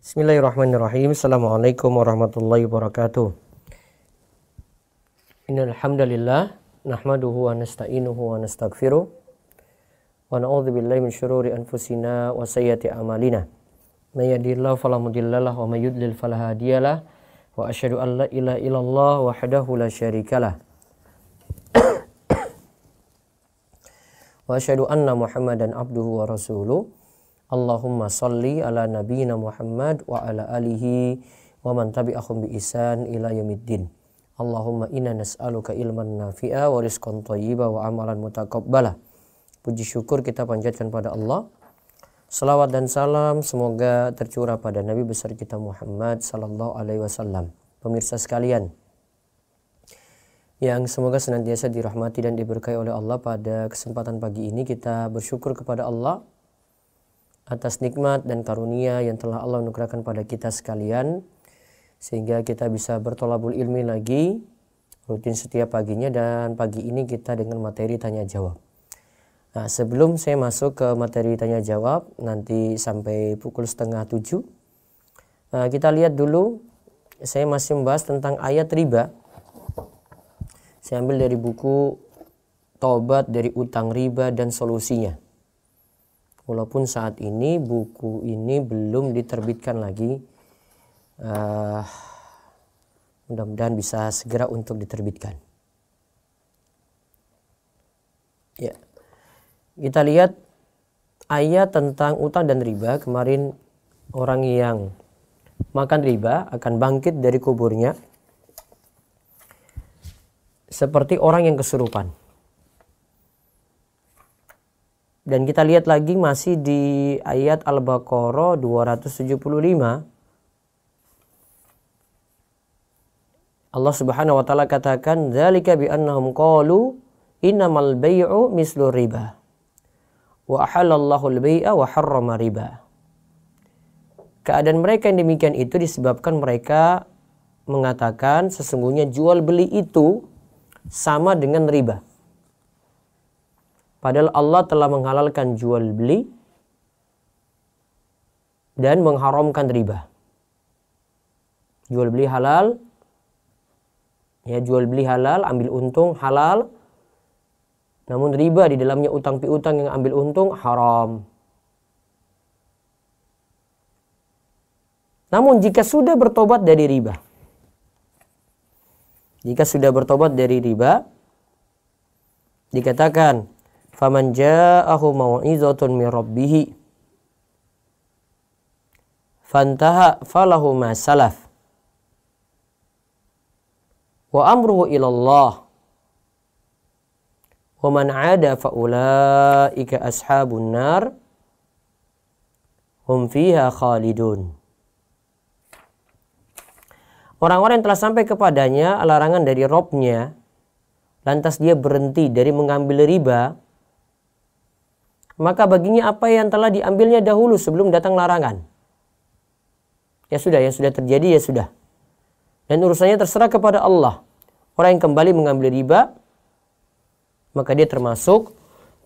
Bismillahirrahmanirrahim. Assalamualaikum warahmatullahi wabarakatuh. Innal hamdalillah nahmaduhu wa nasta'inuhu wa nastaghfiruh wa na'udzu billahi min syururi anfusina wa sayyiati a'malina. May yahdihillahu fala mudhillalah wa may yudlil fala hadiyalah wa asyhadu an la ilaha illallah wahdahu la syarikalah wa asyhadu anna Muhammadan abduhu wa rasuluh. Allahumma salli ala nabiyyina Muhammad wa ala alihi wa man tabi'ahum bi ihsan ila yaumiddin. Allahumma inna nas'aluka ilman nafi'a wa rizqan thayyiba wa amalan mutaqabbala. Puji syukur kita panjatkan pada Allah. Salawat dan salam semoga tercurah pada Nabi besar kita Muhammad sallallahu alaihi wasallam. Pemirsa sekalian, yang semoga senantiasa dirahmati dan diberkahi oleh Allah, pada kesempatan pagi ini kita bersyukur kepada Allah atas nikmat dan karunia yang telah Allah anugerahkan pada kita sekalian, sehingga kita bisa bertolabul ilmi lagi rutin setiap paginya, dan pagi ini kita dengan materi tanya jawab. Nah, sebelum saya masuk ke materi tanya jawab nanti sampai pukul 6:30, kita lihat dulu, saya masih membahas tentang ayat riba. Saya ambil dari buku Tobat dari Utang Riba dan Solusinya. Walaupun saat ini buku ini belum diterbitkan lagi, mudah-mudahan bisa segera untuk diterbitkan. Ya, kita lihat ayat tentang utang dan riba. Kemarin orang yang makan riba akan bangkit dari kuburnya seperti orang yang kesurupan. Dan kita lihat lagi masih di ayat Al-Baqarah 275. Allah Subhanahu wa taala katakan, "Dzalika bi annahum qalu innamal bai'u mislu riba wa ahallallahu al-bai'a wa harrama riba." Keadaan mereka yang demikian itu disebabkan mereka mengatakan sesungguhnya jual beli itu sama dengan riba. Padahal Allah telah menghalalkan jual beli dan mengharamkan riba. Jual beli halal, ya, jual beli halal, ambil untung halal. Namun riba di dalamnya utang piutang yang ambil untung haram. Namun jika sudah bertobat dari riba, dikatakan faman ja'ahu mau'izatun min rabbih fantaha falahu ma salaf wa amruhu ila Allah wa man 'ada fa ulaika ashabun nar hum fiha khalidun. Orang-orang yang telah sampai kepadanya larangan dari Rabb-nya, lantas dia berhenti dari mengambil riba, maka baginya apa yang telah diambilnya dahulu sebelum datang larangan. Ya sudah, yang sudah terjadi ya sudah. Dan urusannya terserah kepada Allah. Orang yang kembali mengambil riba, maka dia termasuk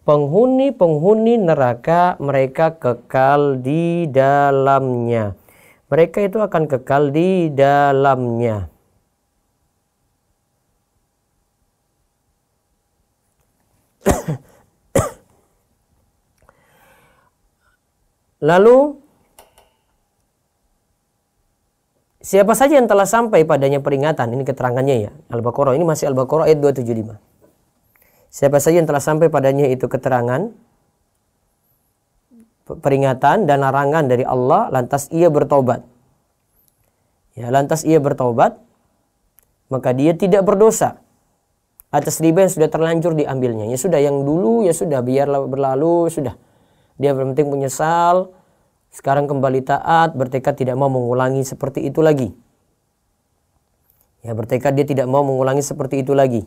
penghuni-penghuni neraka, mereka kekal di dalamnya. Mereka itu akan kekal di dalamnya. Lalu siapa saja yang telah sampai padanya peringatan, ini keterangannya ya, Al-Baqarah, ini masih Al-Baqarah ayat 275. Siapa saja yang telah sampai padanya itu keterangan, peringatan dan larangan dari Allah, lantas ia bertobat. Ya, lantas ia bertobat, maka dia tidak berdosa atas riba yang sudah terlanjur diambilnya. Ya sudah, yang dulu ya sudah, biarlah berlalu, sudah. Dia berpenting menyesal, sekarang kembali taat, bertekad tidak mau mengulangi seperti itu lagi. Ya, bertekad dia tidak mau mengulangi seperti itu lagi.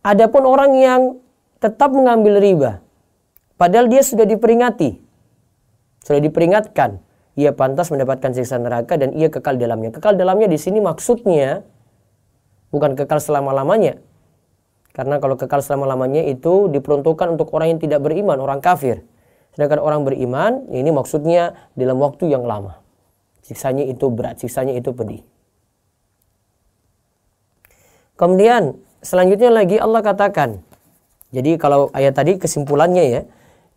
Adapun orang yang tetap mengambil riba, padahal dia sudah diperingati, sudah diperingatkan, ia pantas mendapatkan siksa neraka dan ia kekal dalamnya. Kekal dalamnya di sini maksudnya bukan kekal selama-lamanya. Karena kalau kekal selama-lamanya itu diperuntukkan untuk orang yang tidak beriman, orang kafir. Sedangkan orang beriman, ini maksudnya dalam waktu yang lama. Siksanya itu berat, siksanya itu pedih. Kemudian selanjutnya lagi Allah katakan. Jadi kalau ayat tadi kesimpulannya ya,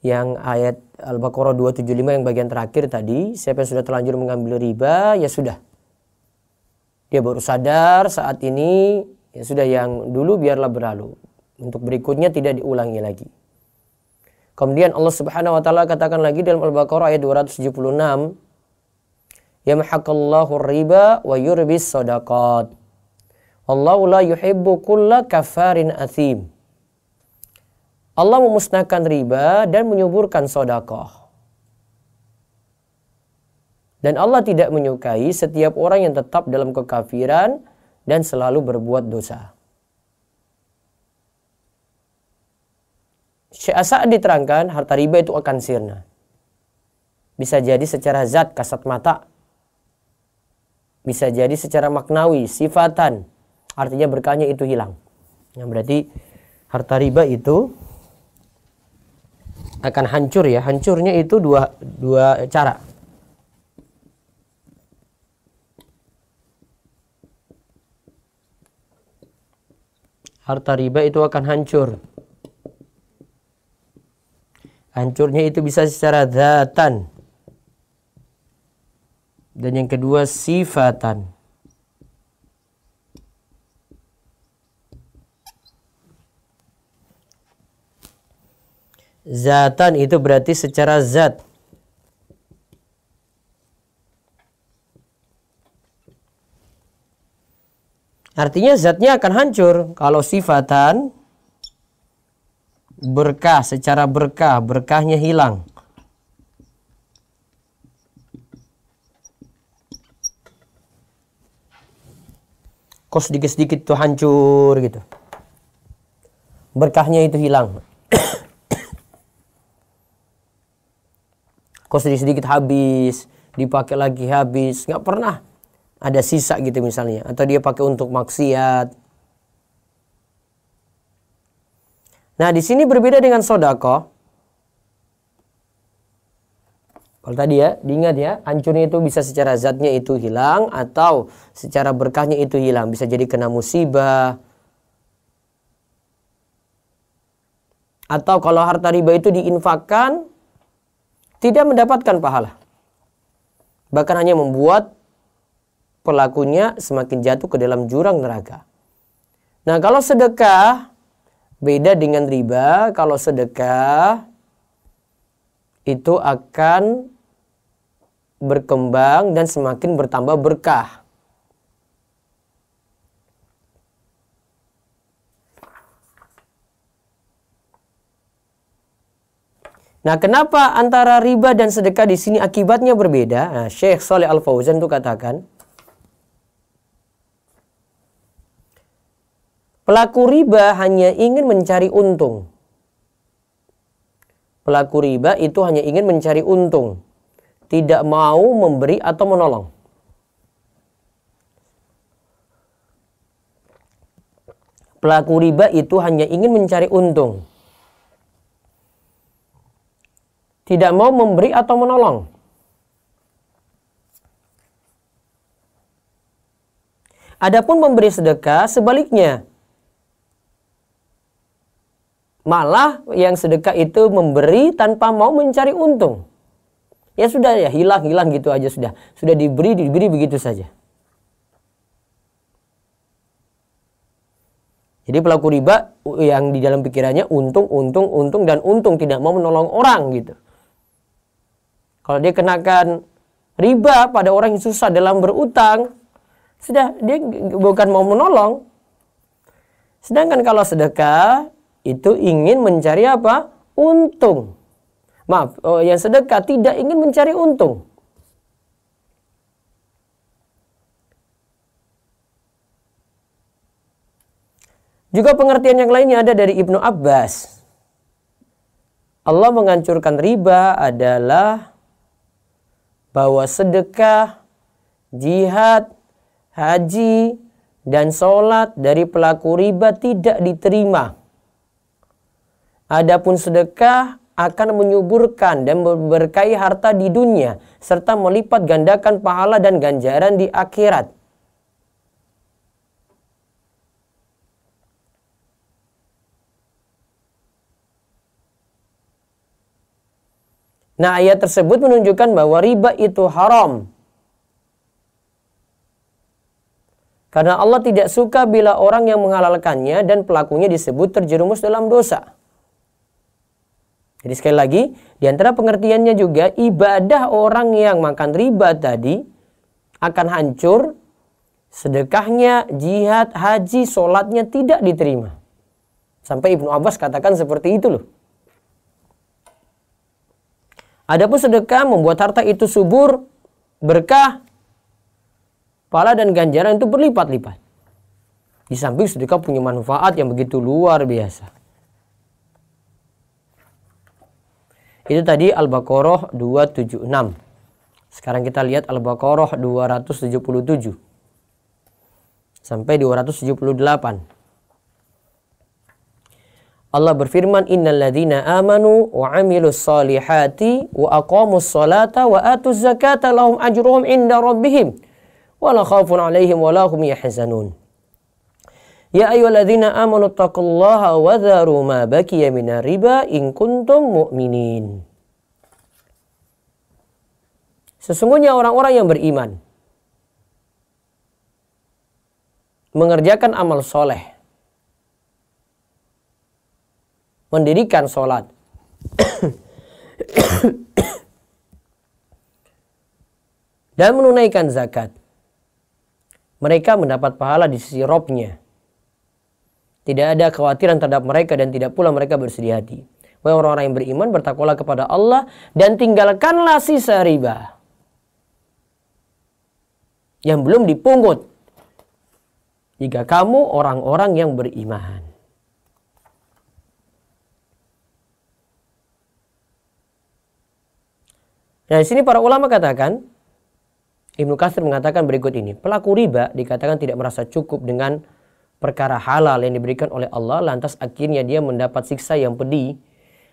yang ayat Al-Baqarah 275 yang bagian terakhir tadi, siapa yang sudah terlanjur mengambil riba, ya sudah. Dia baru sadar saat ini, ya sudah, yang dulu biarlah berlalu. Untuk berikutnya tidak diulangi lagi. Kemudian Allah Subhanahu wa taala katakan lagi dalam Al-Baqarah ayat 276, yamhaqallahu riba wa yurbis shadaqat. Wallahu la yuhibbu kulla kafarin athim. Allah memusnahkan riba dan menyuburkan sedekah. Dan Allah tidak menyukai setiap orang yang tetap dalam kekafiran dan selalu berbuat dosa. Syekh As-Sa'di diterangkan harta riba itu akan sirna. Bisa jadi secara zat, kasat mata. Bisa jadi secara maknawi, sifatan. Artinya berkahnya itu hilang. Yang berarti harta riba itu akan hancur ya. Hancurnya itu dua cara. Harta riba itu akan hancur. Hancurnya itu bisa secara zatan. Dan yang kedua sifatan. Zatan itu berarti secara zat. Artinya zatnya akan hancur. Kalau sifatan, berkah, secara berkah, berkahnya hilang. Kok sedikit-sedikit itu hancur gitu. Berkahnya itu hilang. Kok sedikit-sedikit habis, dipakai lagi habis, nggak pernah ada sisa gitu misalnya. Atau dia pakai untuk maksiat. Nah di sini berbeda dengan sedekah. Kalau tadi ya, diingat ya, hancurnya itu bisa secara zatnya itu hilang atau secara berkahnya itu hilang. Bisa jadi kena musibah. Atau kalau harta riba itu diinfakkan, tidak mendapatkan pahala. Bahkan hanya membuat pelakunya semakin jatuh ke dalam jurang neraka. Nah kalau sedekah, beda dengan riba. Kalau sedekah, itu akan berkembang dan semakin bertambah berkah. Nah, kenapa antara riba dan sedekah di sini akibatnya berbeda? Nah, Syekh Shalih Al Fauzan itu katakan, pelaku riba hanya ingin mencari untung. Pelaku riba itu hanya ingin mencari untung, tidak mau memberi atau menolong. Pelaku riba itu hanya ingin mencari untung, tidak mau memberi atau menolong. Adapun memberi sedekah sebaliknya. Malah yang sedekah itu memberi tanpa mau mencari untung. Ya sudah ya, hilang gitu aja sudah. Sudah diberi begitu saja. Jadi pelaku riba yang di dalam pikirannya untung, dan untung, tidak mau menolong orang gitu. Kalau dia kenakan riba pada orang yang susah dalam berutang, sudah dia bukan mau menolong. Sedangkan kalau sedekah itu ingin mencari apa? Untung. Maaf, yang sedekah tidak ingin mencari untung. Juga pengertian yang lainnya ada dari Ibnu Abbas. Allah menghancurkan riba adalah bahwa sedekah, jihad, haji, dan sholat dari pelaku riba tidak diterima. Adapun sedekah akan menyuburkan dan memberkahi harta di dunia serta melipat gandakan pahala dan ganjaran di akhirat. Nah, ayat tersebut menunjukkan bahwa riba itu haram. Karena Allah tidak suka bila orang yang menghalalkannya dan pelakunya disebut terjerumus dalam dosa. Jadi sekali lagi, di antara pengertiannya juga ibadah orang yang makan riba tadi akan hancur, sedekahnya, jihad, haji, sholatnya tidak diterima. Sampai Ibnu Abbas katakan seperti itu loh. Adapun sedekah membuat harta itu subur, berkah, pahala dan ganjaran itu berlipat-lipat. Di samping sedekah punya manfaat yang begitu luar biasa. Itu tadi Al-Baqarah 276. Sekarang kita lihat Al-Baqarah 277 sampai 278. Allah berfirman, innal ladzina amanu wa 'amilus solihati wa aqamus sholata wa atuz zakata lahum ajruhum inda rabbihim wa la khaufun 'alaihim wa la hum yahzanun. Ya ayyuhalladzina amanu taqullaha wa dharu ma baqiya minar riba in kuntum mu'minin. Sesungguhnya orang-orang yang beriman mengerjakan amal soleh, mendirikan sholat, dan menunaikan zakat, mereka mendapat pahala di sisi Rabb-nya. Tidak ada kekhawatiran terhadap mereka dan tidak pula mereka bersedih hati. Wahai orang-orang yang beriman, bertakwalah kepada Allah dan tinggalkanlah sisa riba yang belum dipungut jika kamu orang-orang yang beriman. Nah, di sini para ulama katakan, Ibnu Katsir mengatakan berikut ini. Pelaku riba dikatakan tidak merasa cukup dengan perkara halal yang diberikan oleh Allah, lantas akhirnya dia mendapat siksa yang pedih.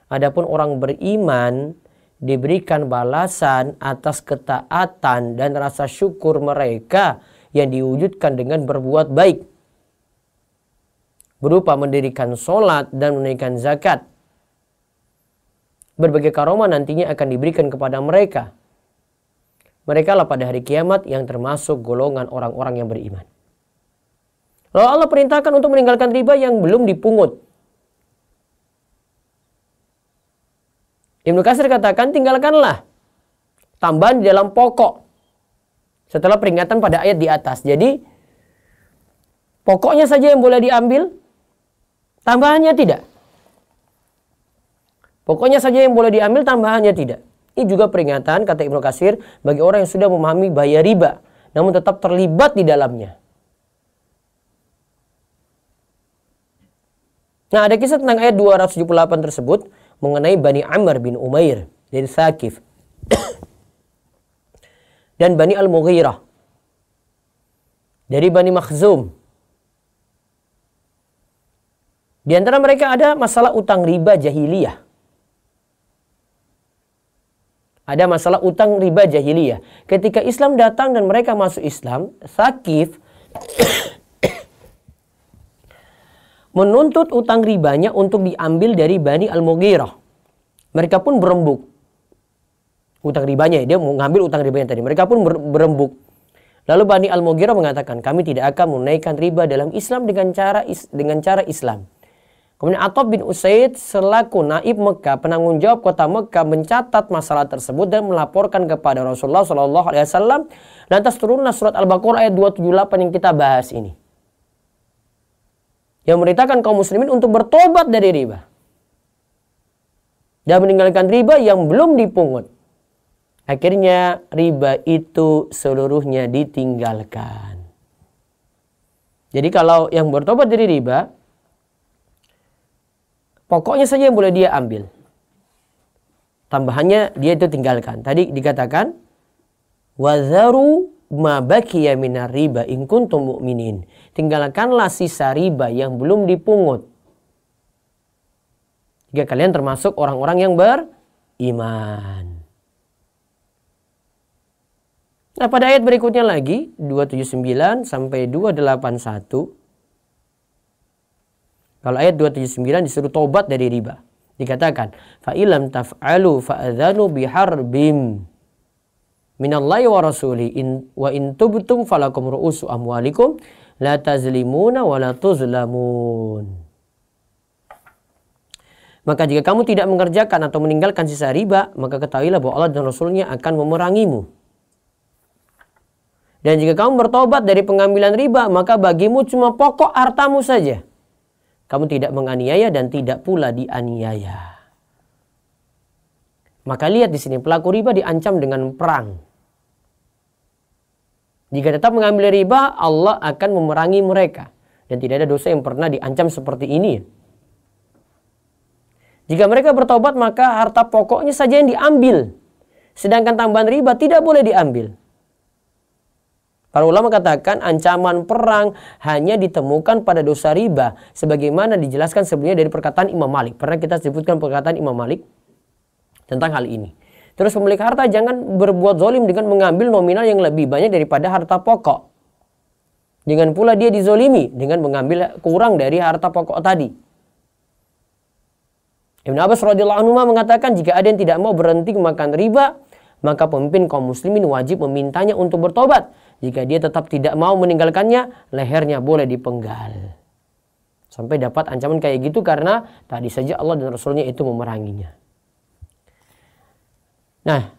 Adapun orang beriman diberikan balasan atas ketaatan dan rasa syukur mereka yang diwujudkan dengan berbuat baik, berupa mendirikan sholat dan menunaikan zakat. Berbagai karomah nantinya akan diberikan kepada mereka. Mereka lah pada hari kiamat yang termasuk golongan orang-orang yang beriman. Lalu Allah perintahkan untuk meninggalkan riba yang belum dipungut. Ibnu Katsir katakan, tinggalkanlah tambahan di dalam pokok setelah peringatan pada ayat di atas. Jadi pokoknya saja yang boleh diambil, tambahannya tidak. Pokoknya saja yang boleh diambil, tambahannya tidak. Ini juga peringatan, kata Ibnu Katsir, bagi orang yang sudah memahami bahaya riba, namun tetap terlibat di dalamnya. Nah, ada kisah tentang ayat 278 tersebut mengenai Bani Amr bin Umair dari Thaqif dan Bani Al-Mughirah dari Bani Makhzum. Di antara mereka ada masalah utang riba jahiliyah. Ada masalah utang riba jahiliyah. Ketika Islam datang dan mereka masuk Islam, Thaqif menuntut utang ribanya untuk diambil dari Bani Al-Mughirah. Mereka pun berembuk. Utang ribanya, dia mau ngambil utang ribanya tadi. Mereka pun berembuk. Lalu Bani Al-Mughirah mengatakan, kami tidak akan menunaikan riba dalam Islam dengan cara Islam. Kemudian Attab bin Usaid selaku naib Mekah, penanggung jawab kota Mekah, mencatat masalah tersebut dan melaporkan kepada Rasulullah SAW. Lantas turunlah surat Al-Baqarah ayat 278 yang kita bahas ini, yang memerintahkan kaum muslimin untuk bertobat dari riba dan meninggalkan riba yang belum dipungut. Akhirnya riba itu seluruhnya ditinggalkan. Jadi kalau yang bertobat dari riba, pokoknya saja yang boleh dia ambil, tambahannya dia itu tinggalkan. Tadi dikatakan wadharu ma baqiya minar riba in kuntum mu'minin. Tinggalkanlah sisa riba yang belum dipungut Jika kalian termasuk orang-orang yang beriman. Nah, pada ayat berikutnya lagi 279 sampai 281. Kalau ayat 279 disuruh tobat dari riba. Dikatakan, fa ilam taf'alu fa'adzanu biharbim minallahi wa rasuli wa in tubtum falakum ru'usu amwalikum la tazlimuna wa la tuzlamun. Maka jika kamu tidak mengerjakan atau meninggalkan sisa riba, maka ketahuilah bahwa Allah dan Rasulnya akan memerangimu. Dan jika kamu bertobat dari pengambilan riba, maka bagimu cuma pokok hartamu saja. Kamu tidak menganiaya dan tidak pula dianiaya. Maka lihat di sini, pelaku riba diancam dengan perang. Jika tetap mengambil riba, Allah akan memerangi mereka. Dan tidak ada dosa yang pernah diancam seperti ini. Jika mereka bertobat, maka harta pokoknya saja yang diambil. Sedangkan tambahan riba tidak boleh diambil. Para ulama katakan ancaman perang hanya ditemukan pada dosa riba. Sebagaimana dijelaskan sebelumnya dari perkataan Imam Malik. Pernah kita sebutkan perkataan Imam Malik tentang hal ini. Terus pemilik harta jangan berbuat zalim dengan mengambil nominal yang lebih banyak daripada harta pokok. Dengan pula dia dizolimi dengan mengambil kurang dari harta pokok tadi. Ibn Abbas radhiyallahu anhu mengatakan jika ada yang tidak mau berhenti makan riba, maka pemimpin kaum muslimin wajib memintanya untuk bertobat. Jika dia tetap tidak mau meninggalkannya, lehernya boleh dipenggal. Sampai dapat ancaman kayak gitu karena tadi saja Allah dan Rasulnya itu memeranginya. Nah,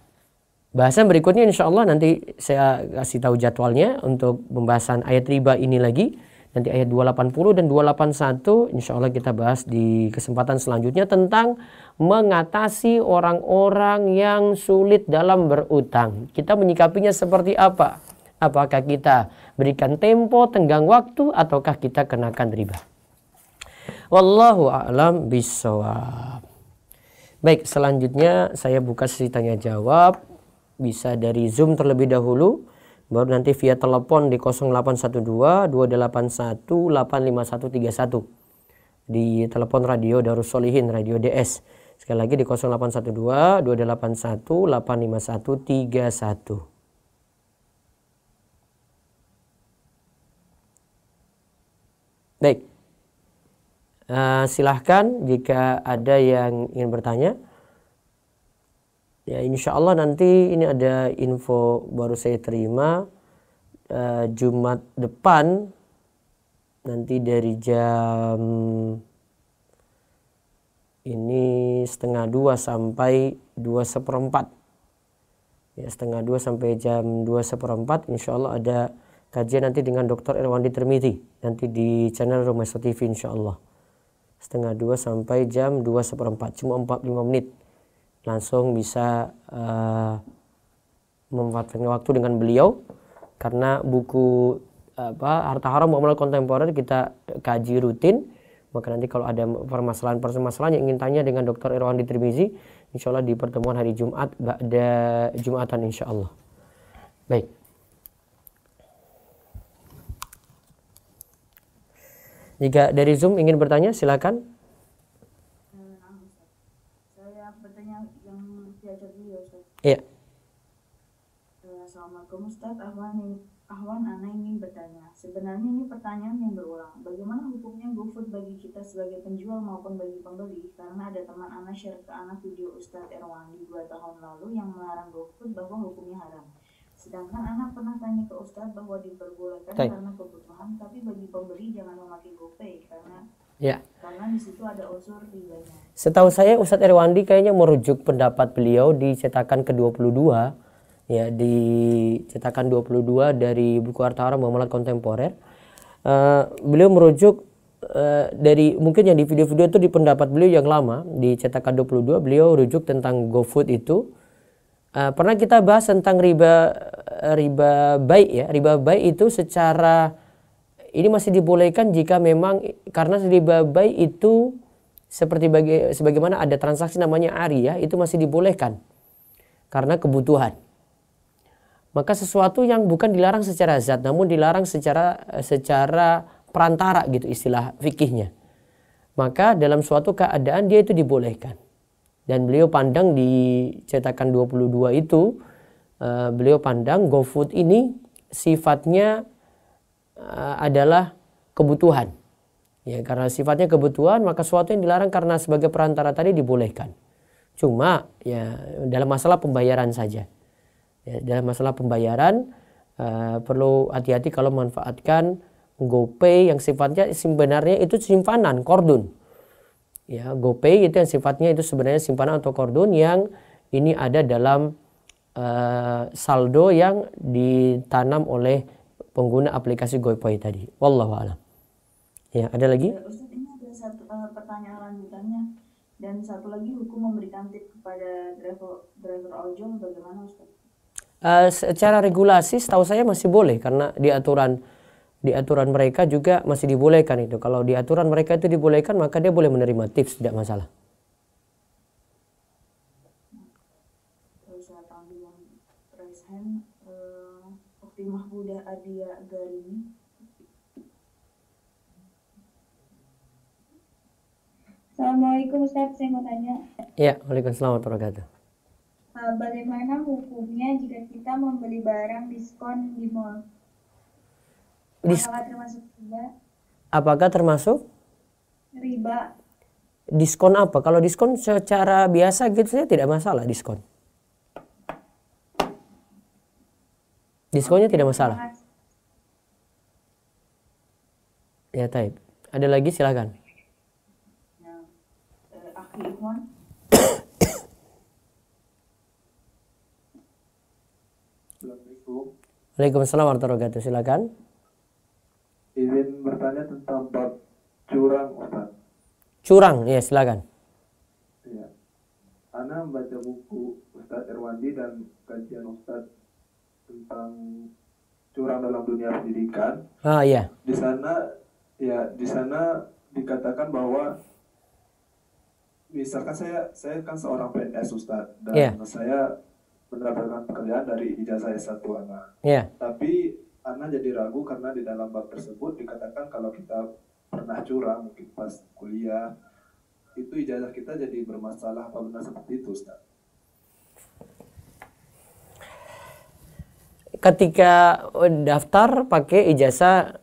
bahasan berikutnya insya Allah nanti saya kasih tahu jadwalnya untuk pembahasan ayat riba ini lagi. Nanti ayat 280 dan 281 insya Allah kita bahas di kesempatan selanjutnya tentang mengatasi orang-orang yang sulit dalam berutang. Kita menyikapinya seperti apa? Apakah kita berikan tempo, tenggang waktu, ataukah kita kenakan riba? Wallahu a'lam bishawab. Baik, selanjutnya saya buka sesi tanya jawab. Bisa dari Zoom terlebih dahulu, baru nanti via telepon di 0812 281 85131 di telepon radio Darus Solihin, radio DS. Sekali lagi di 0812 281 85131. Baik, silahkan jika ada yang ingin bertanya. Ya, insya Allah nanti ini ada info baru saya terima Jumat depan nanti dari jam ini 1:30 sampai 2:15. Ya, 1:30 sampai jam 2:15 insya Allah ada kajian nanti dengan Dr. Irwandi Tirmidzi nanti di channel Rumah TV insya Allah 1:30 sampai jam 2:15, cuma 45 menit langsung bisa memanfaatkan waktu dengan beliau karena buku Harta Haram Muamalah Kontemporer kita kaji rutin. Maka nanti kalau ada permasalahan yang ingin tanya dengan Dr. Irwandi Tirmidzi insya Allah di pertemuan hari Jumat ba'da Jumatan insya Allah. Baik. Jika dari Zoom ingin bertanya, silakan. Saya bertanya yang diajar dulu ya Ustaz. Iya. Assalamualaikum Ustaz, Ahwan Ana ingin bertanya. Sebenarnya ini pertanyaan yang berulang. Bagaimana hukumnya GoFood bagi kita sebagai penjual maupun bagi pembeli? Karena ada teman Ana share ke Ana video Ustaz Irwandi 2 tahun lalu yang melarang GoFood bahwa hukumnya haram. Sedangkan anak pernah tanya ke Ustadz bahwa diperbolehkan karena kebutuhan, tapi bagi pembeli jangan memakai GoPay karena di situ ada unsur ribanya. Setahu saya Ustadz Irwandi kayaknya merujuk pendapat beliau di cetakan ke-22, ya di cetakan 22 dari buku Harta Haram Muamalah Kontemporer. Beliau merujuk dari mungkin yang di video-video itu di pendapat beliau yang lama di cetakan 22 beliau rujuk tentang GoFood itu. Pernah kita bahas tentang riba baik ya. Riba baik itu secara ini masih dibolehkan jika memang karena riba baik itu sebagaimana ada transaksi namanya ari ya, itu masih dibolehkan karena kebutuhan. Maka sesuatu yang bukan dilarang secara zat namun dilarang secara perantara gitu istilah fikihnya. maka dalam suatu keadaan dia itu dibolehkan. Dan beliau pandang di cetakan 22 itu, beliau pandang GoFood ini sifatnya adalah kebutuhan. Ya, karena sifatnya kebutuhan, maka sesuatu yang dilarang karena sebagai perantara tadi dibolehkan. Cuma ya dalam masalah pembayaran saja. Ya, dalam masalah pembayaran perlu hati-hati kalau memanfaatkan GoPay yang sifatnya sebenarnya itu simpanan kordun. Ya, GoPay itu yang sifatnya itu sebenarnya simpanan atau kordun yang ini ada dalam saldo yang ditanam oleh pengguna aplikasi GoPay tadi. Wallahu a'lam. Ya, ada lagi? Ustadz, ini ada satu pertanyaan lanjutannya. Dan satu lagi, hukum memberikan tip kepada driver ojol bagaimana Ustadz? Secara regulasi setahu saya masih boleh karena di aturan mereka juga masih dibolehkan itu. Kalau di aturan mereka itu dibolehkan, maka dia boleh menerima tips, tidak masalah. Terus saya panggil yang raise hand, Ukti Mahbudah Adia Garini. Assalamualaikum Ustaz, saya mau tanya. Ya, waalaikumsalam warahmatullahi wabarakatuh. Bagaimana hukumnya jika kita membeli barang diskon di mall? Apakah termasuk riba? Apakah termasuk? Riba. Diskon apa? Kalau diskon secara biasa gitu saya tidak masalah diskon. Diskonnya tidak masalah. Ya, taib. Ada lagi silakan. Akhi Ikhwan. Waalaikumsalam warahmatullahi wabarakatuh. Silakan. Izin bertanya tentang bab curang, Ustaz. Curang, ya silakan. Ya. Ana membaca buku Ustaz Irwandi dan kajian Ustaz tentang curang dalam dunia pendidikan. Ah, iya. Di sana dikatakan bahwa misalkan saya kan seorang PNS Ustaz dan saya mendapatkan pekerjaan dari ijazah S1 Ana. Yeah. Tapi Ana jadi ragu karena di dalam bab tersebut dikatakan kalau kita pernah curang mungkin pas kuliah itu ijazah kita jadi bermasalah. Apa benar seperti itu Ustaz? Ketika daftar pakai ijazah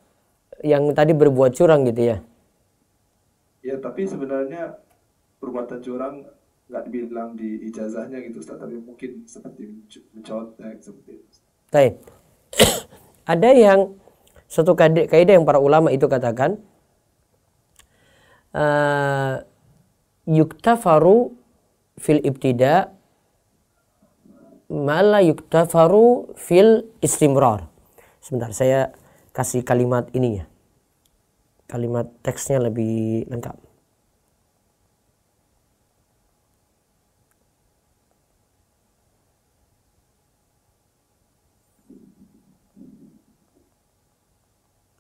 yang tadi berbuat curang gitu ya? Ya, tapi sebenarnya perbuatan curang nggak dibilang di ijazahnya gitu Ustaz, tapi mungkin seperti mencontek seperti itu. Baik. Ada yang suatu kaidah yang para ulama itu katakan yuktafaru fil ibtida mala yuktafaru fil istimrar. Sebentar, saya kasih kalimat ini ya. Kalimat teksnya lebih lengkap.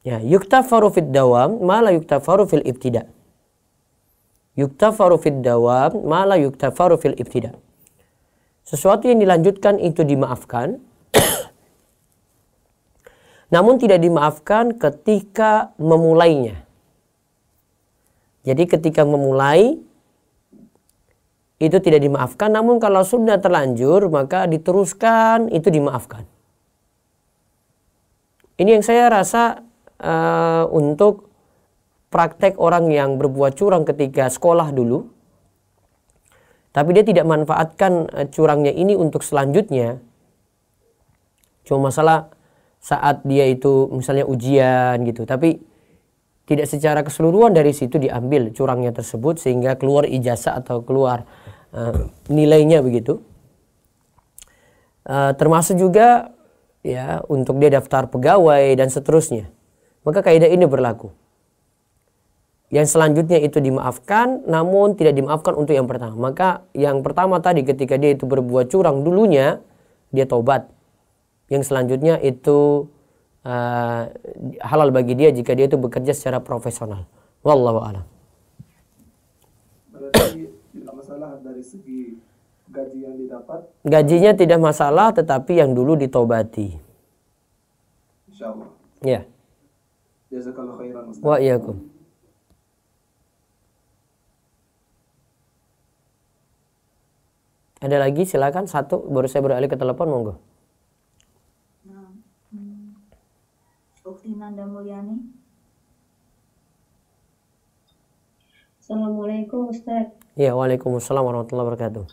Ya, yuktafaru fid dawam ma la yuktafaru fil ibtida. Yuktafaru fid dawam ma la yuktafaru fil ibtida. Sesuatu yang dilanjutkan itu dimaafkan. Namun tidak dimaafkan ketika memulainya. Jadi ketika memulai itu tidak dimaafkan, namun kalau sudah terlanjur maka diteruskan itu dimaafkan. Ini yang saya rasa untuk praktek orang yang berbuat curang ketika sekolah dulu, tapi dia tidak manfaatkan curangnya ini untuk selanjutnya. Cuma masalah saat dia itu misalnya ujian gitu, tapi tidak secara keseluruhan dari situ diambil curangnya tersebut sehingga keluar ijazah atau keluar nilainya begitu. Termasuk juga ya untuk dia daftar pegawai dan seterusnya. Maka kaidah ini berlaku. Yang selanjutnya itu dimaafkan, namun tidak dimaafkan untuk yang pertama. Maka yang pertama tadi ketika dia itu berbuat curang dulunya, dia taubat. Yang selanjutnya itu halal bagi dia jika dia itu bekerja secara profesional. Wallahu a'lam. Berarti tidak masalah dari segi gaji yang didapat? Gajinya tidak masalah, tetapi yang dulu ditaubati. Insyaallah. Ya. Jazakallahu khairan Ustaz. Wa iyyakum. Ada lagi, silakan. Satu, baru saya beralih ke telepon, monggo. Nah, Ukti Nanda Mulyani. Assalamualaikum Ustaz. Iya, waalaikumsalam warahmatullahi wabarakatuh.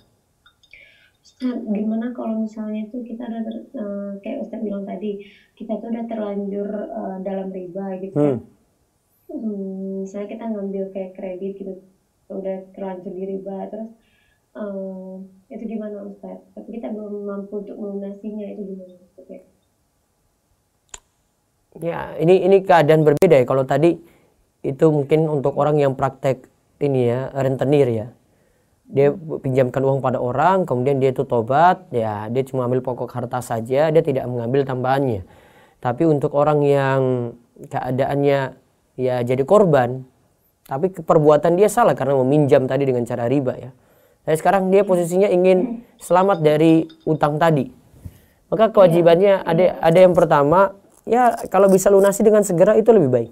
Ustaz, gimana kalau misalnya tuh kita udah kayak Ustaz bilang tadi, kita tuh udah terlanjur dalam riba gitu kan. Misalnya kita ngambil kayak kredit gitu, udah terlanjur di riba, terus itu gimana Ustaz? Tapi kita belum mampu untuk melunasinya, itu gimana Ustaz ya? Ya, ini keadaan berbeda ya. Kalau tadi itu mungkin untuk orang yang praktek ini ya, rentenir ya. Dia pinjamkan uang pada orang, kemudian dia itu tobat, ya dia cuma ambil pokok harta saja, dia tidak mengambil tambahannya. Tapi untuk orang yang keadaannya ya jadi korban, tapi perbuatan dia salah karena meminjam tadi dengan cara riba ya. Nah, sekarang dia posisinya ingin selamat dari utang tadi. Maka kewajibannya ada yang pertama, ya kalau bisa lunasi dengan segera itu lebih baik.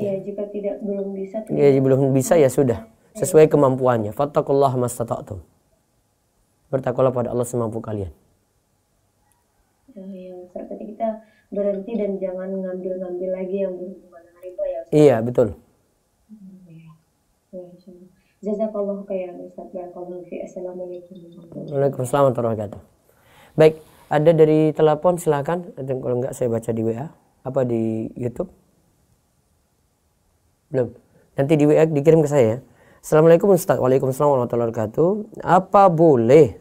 Ya, jika belum bisa. Ya, belum bisa ya sudah. Sesuai kemampuannya. Fattaqullaha mastata'tum. Bertakwalah pada Allah semampu kalian. Ya, berarti kita berhenti dan jangan ngambil lagi yang berhubungan dengan riba ya Ustaz. Iya, betul. Jazakallahu khairan Ustaz. Barakallahu fi. Assalamualaikum. Waalaikumsalam warahmatullahi wabarakatuh. Baik, ada dari telepon silakan. Kalau enggak saya baca di WA. Apa di YouTube? Belum. Nanti di WA dikirim ke saya. Assalamualaikum Ustaz. Waalaikumsalam warahmatullahi wabarakatuh. Apa boleh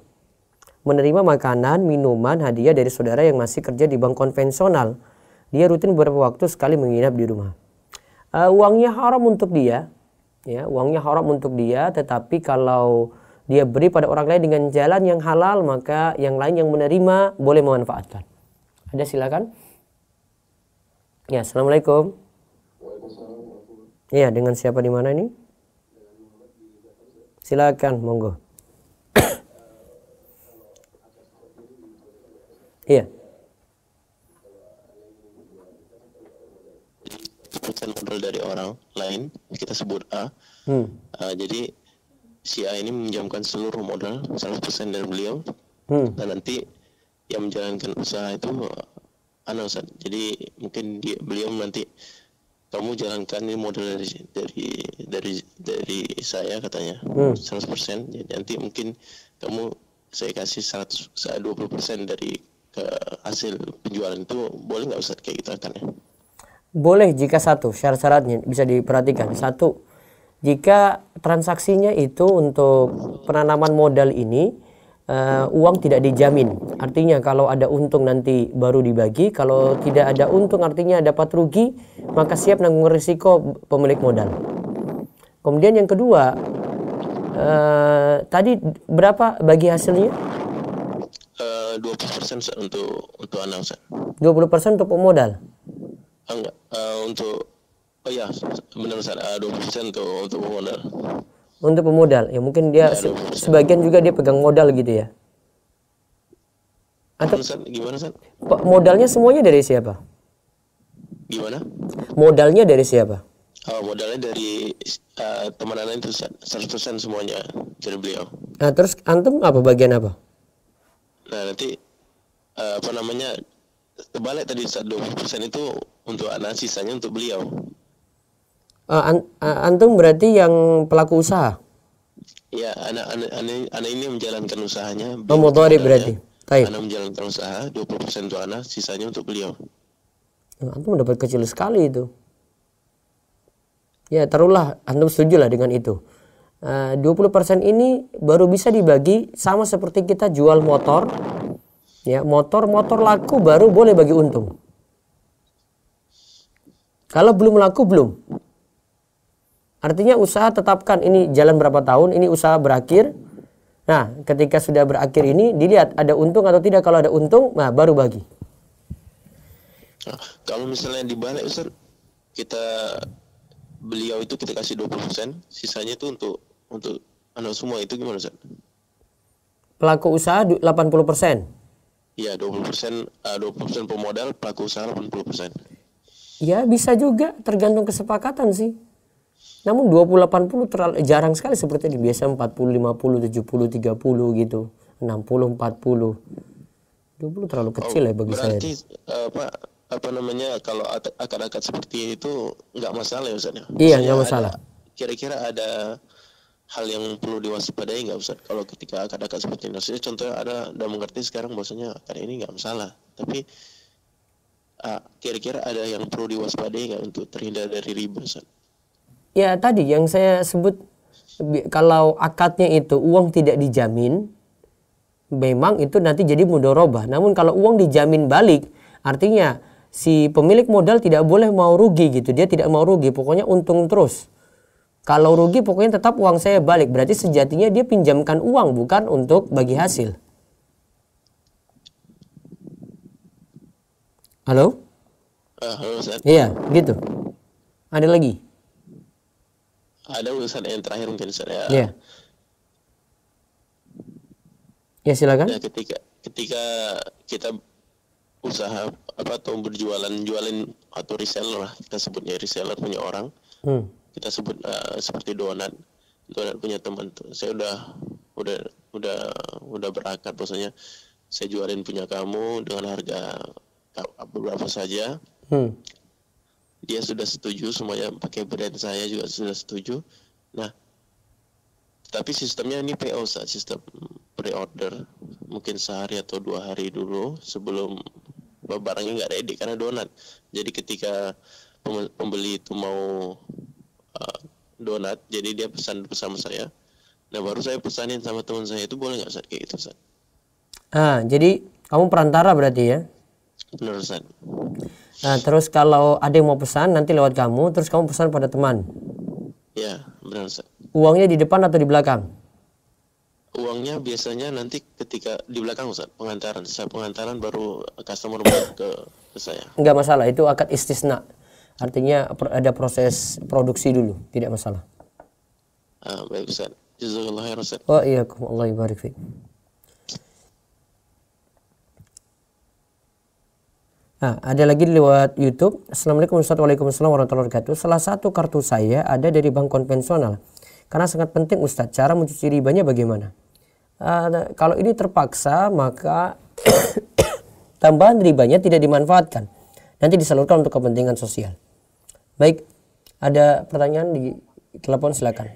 menerima makanan, minuman, hadiah dari saudara yang masih kerja di bank konvensional? Dia rutin beberapa waktu sekali menginap di rumah. Uangnya haram untuk dia. Ya, uangnya haram untuk dia, tetapi kalau dia beri pada orang lain dengan jalan yang halal, maka yang lain yang menerima boleh memanfaatkan. Ada silakan. Ya, Assalamualaikum. Iya, dengan siapa di mana ini? Silakan, monggo. Iya. Modal dari orang lain, kita sebut A. Jadi si A ini meminjamkan seluruh modal 100% dari beliau, dan nanti yang menjalankan usaha itu Ana Ustaz. Jadi mungkin beliau nanti, kamu jalankan ini modal dari saya katanya 100%. Jadi nanti mungkin saya kasih 20% dari hasil penjualan itu, boleh nggak Ustaz kayak gitu kan ya? Boleh jika syarat-syaratnya bisa diperhatikan. Satu, jika transaksinya itu untuk penanaman modal ini uang tidak dijamin. Artinya kalau ada untung nanti baru dibagi, kalau tidak ada untung artinya dapat rugi, maka siap nanggung risiko pemilik modal. Kemudian yang kedua, tadi berapa bagi hasilnya? 20% untuk anak Ustaz. 20% untuk pemodal? Enggak, benar Ustaz, 20% untuk pemodal. Untuk pemodal, ya mungkin dia sebagian juga dia pegang modal gitu ya. Atau gimana Ustaz? Modalnya semuanya dari siapa? Gimana? Modalnya dari siapa? Modalnya dari teman anak itu 100% semuanya dari beliau. Nah, terus antum apa bagian apa? Nah, nanti terbalik tadi 20% itu untuk anak, sisanya untuk beliau. Antum berarti yang pelaku usaha? Ya, anak ini menjalankan usahanya. Mudharib berarti. Anak menjalankan usaha, 20% untuk anak, sisanya untuk beliau. Antum dapat kecil sekali itu. Ya, taruhlah antum setujulah dengan itu. 20% ini baru bisa dibagi sama seperti kita jual motor. Ya, motor laku baru boleh bagi untung. Kalau belum laku belum. Artinya usaha tetapkan ini jalan berapa tahun, ini usaha berakhir. Nah, ketika sudah berakhir ini dilihat ada untung atau tidak. Kalau ada untung, nah baru bagi. Nah, kalau misalnya dibalik Ustaz, beliau itu kita kasih 20%, sisanya itu untuk anak semua, itu gimana Ustaz? Pelaku usaha 80%. Iya, 20% pemodal, pelaku usaha 80%. Ya, bisa juga tergantung kesepakatan sih. Namun 20-80 terlalu jarang sekali seperti ini. Biasa 40-50, 70-30 gitu. 60-40. 20 terlalu kecil ya bagi saya. Berarti apa namanya, kalau akad-akad seperti itu nggak masalah ya Ustaz ya? Iya, nggak masalah. Kira-kira ada hal yang perlu diwaspadai nggak Ustaz kalau ketika akad-akad seperti ini? Maksudnya contohnya ada, dan mengerti sekarang bahwasanya akad ini nggak masalah, tapi kira-kira ada yang perlu diwaspadai nggak untuk terhindar dari riba Ustaz? Ya tadi yang saya sebut, kalau akadnya itu uang tidak dijamin, memang itu nanti jadi mudharabah. Namun kalau uang dijamin balik, artinya si pemilik modal tidak boleh mau rugi gitu. Dia tidak mau rugi, pokoknya untung terus. Kalau rugi pokoknya tetap uang saya balik. Berarti sejatinya dia pinjamkan uang bukan untuk bagi hasil. Halo? Halo Ustaz. Iya, gitu. Ada lagi? Ada Ustaz yang terakhir mungkin Ustaz ya. Iya. Ya silakan. Ya, ketika kita usaha atau jualan atau reseller lah, kita sebutnya reseller punya orang, kita sebut seperti donat punya teman tuh, saya udah berakad bahwasanya saya jualin punya kamu dengan harga berapa saja. Dia sudah setuju, semuanya pakai brand saya juga sudah setuju. Nah, tapi sistemnya ini PO, sistem pre-order, mungkin sehari atau 2 hari dulu sebelum barangnya nggak ready karena donat. Jadi ketika pembeli itu mau donat, jadi dia pesan bersama saya. Nah baru saya pesanin sama teman saya, itu boleh nggak Ustaz kayak gitu Ustaz? Jadi kamu perantara berarti ya? Benar Ustaz. Nah, terus kalau ada yang mau pesan nanti lewat kamu, terus kamu pesan pada teman. Ya, benar Ustaz. Uangnya di depan atau di belakang? Uangnya biasanya nanti ketika di belakang Ustaz, pengantaran. Setelah pengantaran baru customer bayar ke saya. Enggak masalah, itu akad istisna. Artinya ada proses produksi dulu, tidak masalah. Baik Ustaz. Jazakallahu khairan Ustaz. Wa iyyakum, Allah yubarik fiik. Nah, ada lagi lewat YouTube. Assalamualaikum Waalaikumsalam warahmatullahi wabarakatuh. Salah satu kartu saya ada dari bank konvensional. Karena sangat penting Ustadz, cara mencuci ribanya bagaimana? Kalau ini terpaksa, maka tambahan ribanya tidak dimanfaatkan. Nanti disalurkan untuk kepentingan sosial. Baik, ada pertanyaan di telepon, silakan.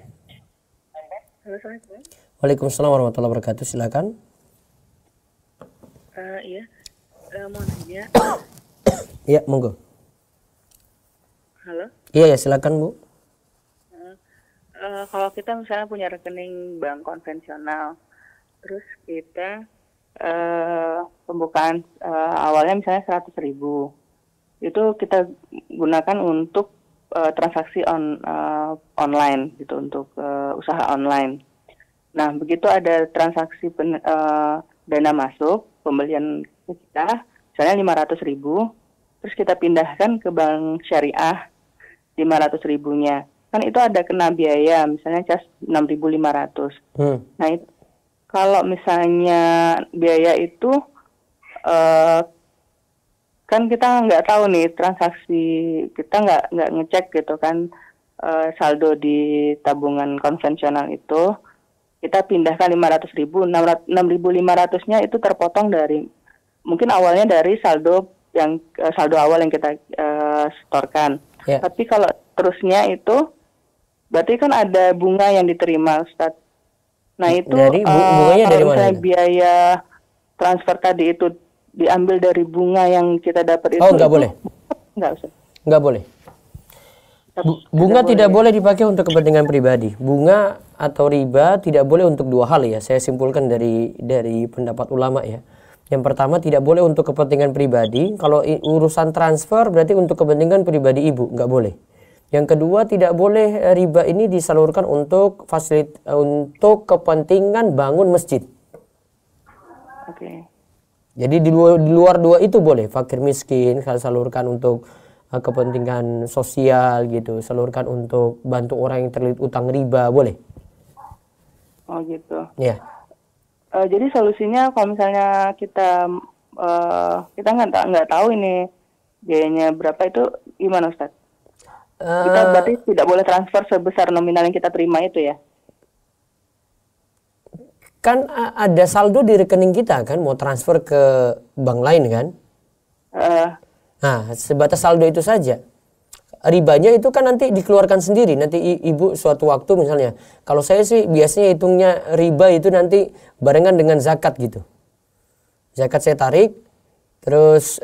Halo, Assalamualaikum. Waalaikumsalam warahmatullahi wabarakatuh, silakan. Iya, mau nanya. Iya, monggo. Halo. Iya ya, silakan Bu. Kalau kita misalnya punya rekening bank konvensional, terus kita pembukaan awalnya misalnya 100.000, itu kita gunakan untuk transaksi online gitu, untuk usaha online. Nah begitu ada transaksi dana masuk pembelian kita, misalnya 500.000, terus kita pindahkan ke bank syariah 500.000-nya. Kan itu ada kena biaya, misalnya cas 6.500. Nah itu, kalau misalnya biaya itu kan kita nggak tahu nih transaksi, kita nggak ngecek gitu kan saldo di tabungan konvensional itu, kita pindahkan 500.000, 6.500-nya itu terpotong dari, mungkin awalnya dari saldo awal yang kita setorkan. Yeah. Tapi kalau terusnya itu berarti kan ada bunga yang diterima, Ustadz. Nah itu bunganya dari mana? Biaya transfer tadi itu diambil dari bunga yang kita dapat itu. Oh, nggak boleh. Nggak, Ustadz. Nggak boleh. Bunga tidak boleh dipakai untuk kepentingan pribadi. Bunga atau riba tidak boleh untuk dua hal ya. Saya simpulkan dari pendapat ulama ya. Yang pertama, tidak boleh untuk kepentingan pribadi. Kalau urusan transfer berarti untuk kepentingan pribadi ibu, nggak boleh. Yang kedua, tidak boleh riba ini disalurkan untuk untuk kepentingan bangun masjid. Oke. Jadi di luar dua itu boleh. Fakir miskin salurkan untuk kepentingan sosial gitu, salurkan untuk bantu orang yang terlilit utang riba, boleh. Oh gitu. Ya. Jadi solusinya kalau misalnya kita nggak tahu ini biayanya berapa, itu gimana Ustaz? Kita berarti tidak boleh transfer sebesar nominal yang kita terima itu ya? Kan ada saldo di rekening kita kan, mau transfer ke bank lain kan? Nah, sebatas saldo itu saja. Ribanya itu kan nanti dikeluarkan sendiri. Nanti ibu suatu waktu misalnya, kalau saya sih biasanya hitungnya riba itu nanti barengan dengan zakat gitu. Zakat saya tarik, terus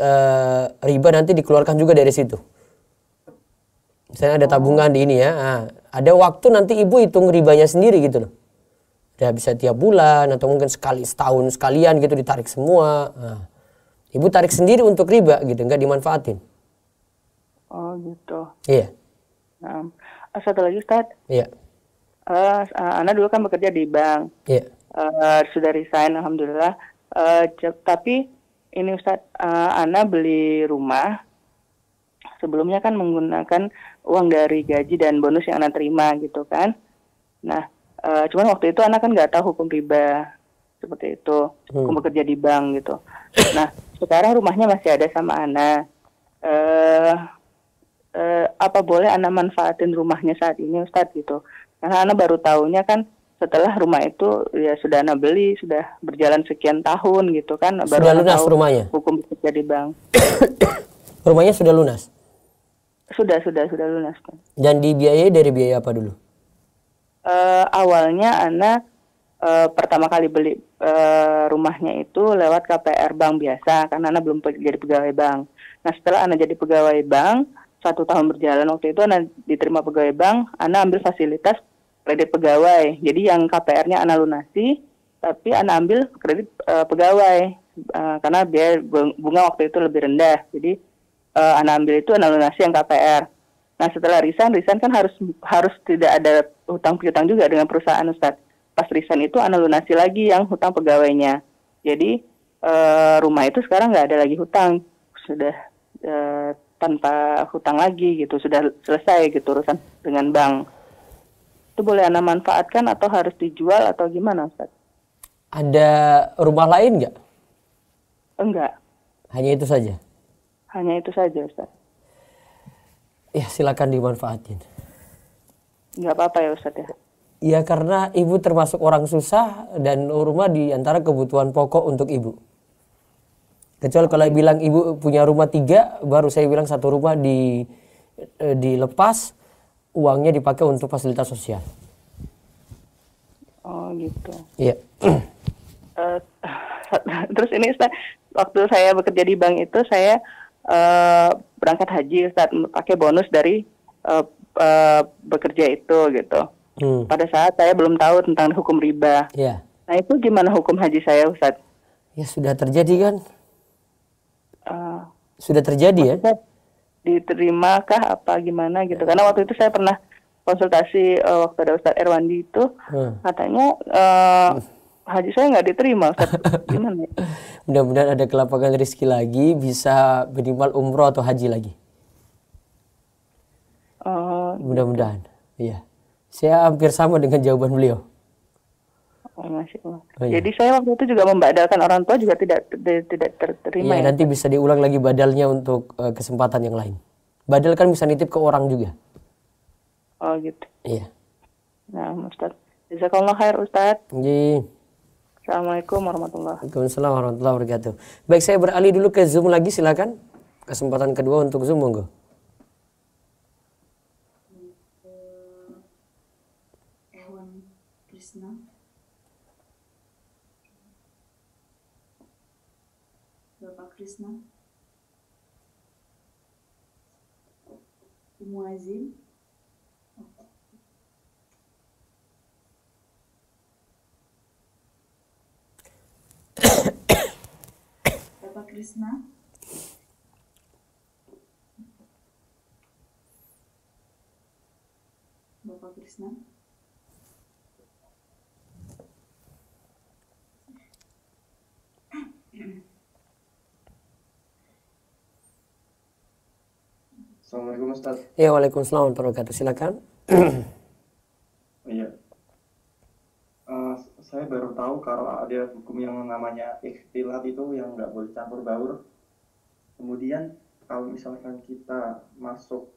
riba nanti dikeluarkan juga dari situ. Misalnya ada tabungan di ini ya, nah, ada waktu nanti ibu hitung ribanya sendiri gitu loh. Ya bisa tiap bulan atau mungkin setahun sekalian gitu ditarik semua. Nah, ibu tarik sendiri untuk riba gitu, nggak dimanfaatin. Oh gitu. Iya. Nah, satu lagi Ustaz. Iya. Ana dulu kan bekerja di bank. Iya. Sudah resign alhamdulillah. Tapi ini Ustaz, Ana beli rumah. Sebelumnya kan menggunakan uang dari gaji dan bonus yang Ana terima gitu kan. Nah, cuman waktu itu Ana kan nggak tahu hukum riba seperti itu. Aku bekerja di bank gitu. Nah, sekarang rumahnya masih ada sama Ana. Apa boleh Ana manfaatin rumahnya saat ini Ustadz gitu? Karena Ana baru tahunya kan setelah rumah itu ya sudah Ana beli, sudah berjalan sekian tahun gitu kan. Baru Sudah lunas rumahnya? Hukum bekerja di bank. Rumahnya sudah lunas? Sudah lunas. Dan dibiayai dari biaya apa dulu? Awalnya Ana pertama kali beli rumahnya itu lewat KPR bank biasa, karena Ana belum jadi pegawai bank. Nah setelah Ana jadi pegawai bank, 1 tahun berjalan waktu itu Ana diterima pegawai bank, Ana ambil fasilitas kredit pegawai. Jadi yang KPR-nya Ana lunasi, tapi Ana ambil kredit pegawai karena biaya bunga waktu itu lebih rendah. Jadi Ana ambil itu, Ana lunasi yang KPR. Nah setelah resign kan harus tidak ada hutang piutang juga dengan perusahaan Ustadz. Pas resign itu Ana lunasi lagi yang hutang pegawainya. Jadi rumah itu sekarang nggak ada lagi hutang, sudah tanpa hutang lagi gitu, sudah selesai gitu urusan dengan bank. Itu boleh Ana manfaatkan atau harus dijual atau gimana Ustadz? Ada rumah lain nggak? Enggak. Hanya itu saja? Hanya itu saja Ustadz. Ya silakan dimanfaatin. Nggak apa-apa ya Ustadz ya? Ya karena ibu termasuk orang susah dan rumah di antara kebutuhan pokok untuk ibu. Kecuali kalau bilang ibu punya rumah 3, baru saya bilang 1 rumah dilepas, uangnya dipakai untuk fasilitas sosial. Oh gitu. Iya. Terus ini Ustaz, waktu saya bekerja di bank itu saya berangkat haji Ustaz, pakai bonus dari bekerja itu gitu. Pada saat saya belum tahu tentang hukum riba. Iya. Nah itu gimana hukum haji saya Ustaz? Ya sudah terjadi kan? Sudah terjadi ya? Diterimakah apa gimana gitu? Karena waktu itu saya pernah konsultasi waktu ada Ustaz Erwandi itu, katanya haji saya nggak diterima Ustaz. Gimana ya? Mudah-mudahan ada kelapangan rezeki lagi, bisa minimal umroh atau haji lagi. Mudah-mudahan. Iya. Saya hampir sama dengan jawaban beliau. Masya Allah. Oh, iya. Jadi saya waktu itu juga membadalkan orang tua juga tidak terima. Iya, nanti bisa diulang lagi badalnya untuk kesempatan yang lain. Badal kan bisa nitip ke orang juga. Oh gitu. Iya. Nah Ustaz, jazakallah khair Ustaz. Iya. Assalamualaikum warahmatullahi wabarakatuh. Waalaikumsalam warahmatullahi wabarakatuh. Baik, saya beralih dulu ke Zoom lagi, silakan. Kesempatan kedua untuk Zoom, monggo. Krishna. Bapak Krishna. Muazin. Bapak Krishna. Bapak Krishna. Assalamualaikum Ustaz. Ya, waalaikumsalam warahmatullahi wabarakatuh. Silakan. Iya. Saya baru tahu kalau ada hukum yang namanya ikhtilat itu yang nggak boleh campur baur. Kemudian kalau misalkan kita masuk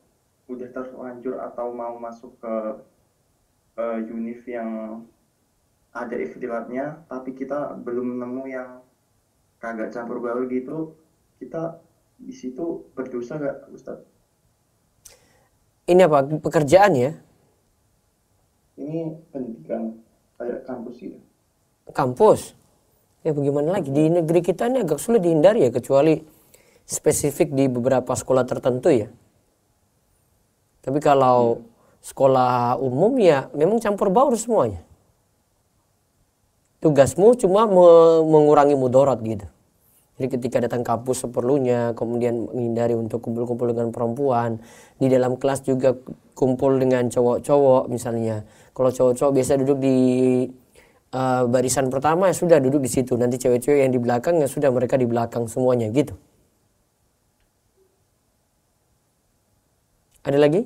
udah terlanjur atau mau masuk ke univ yang ada ikhtilatnya, tapi kita belum nemu yang kagak campur baur gitu, kita di situ berdosa gak, Ustadz? Ini apa? Pekerjaan ya? Ini pendidikan kayak kampus gitu. Kampus? Ya bagaimana lagi? Di negeri kita ini agak sulit dihindari ya, kecuali spesifik di beberapa sekolah tertentu ya. Tapi kalau sekolah umum ya memang campur baur semuanya. Tugasmu cuma mengurangi mudarat gitu. Jadi ketika datang kampus seperlunya, kemudian menghindari untuk kumpul-kumpul dengan perempuan. Di dalam kelas juga kumpul dengan cowok-cowok misalnya. Kalau cowok-cowok biasa duduk di barisan pertama, ya sudah duduk di situ. Nanti cewek-cewek yang di belakang, ya sudah mereka di belakang semuanya gitu. Ada lagi?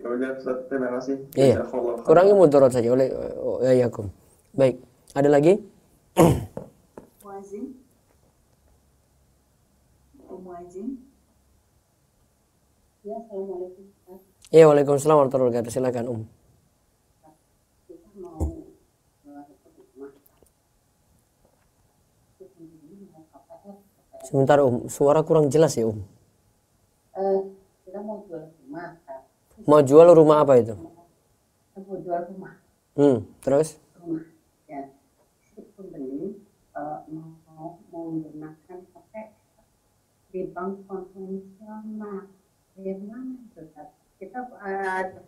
Ya udah, Ustaz, terima kasih. Iya. Kurangi mudarat saja oleh yakum. Baik. Ada lagi? Muazin. Muazin. Ya, assalamualaikum. Ya, waalaikumsalam warahmatullahi wabarakatuh. Silakan Kita mau rumah. Sebentar suara kurang jelas ya Kita mau jual rumah. Mau jual rumah apa itu? Mau jual rumah. Terus? Rumah. Ya, si pembeli mau menggunakan di bank konvensional. Bagaimana itu? Kita ada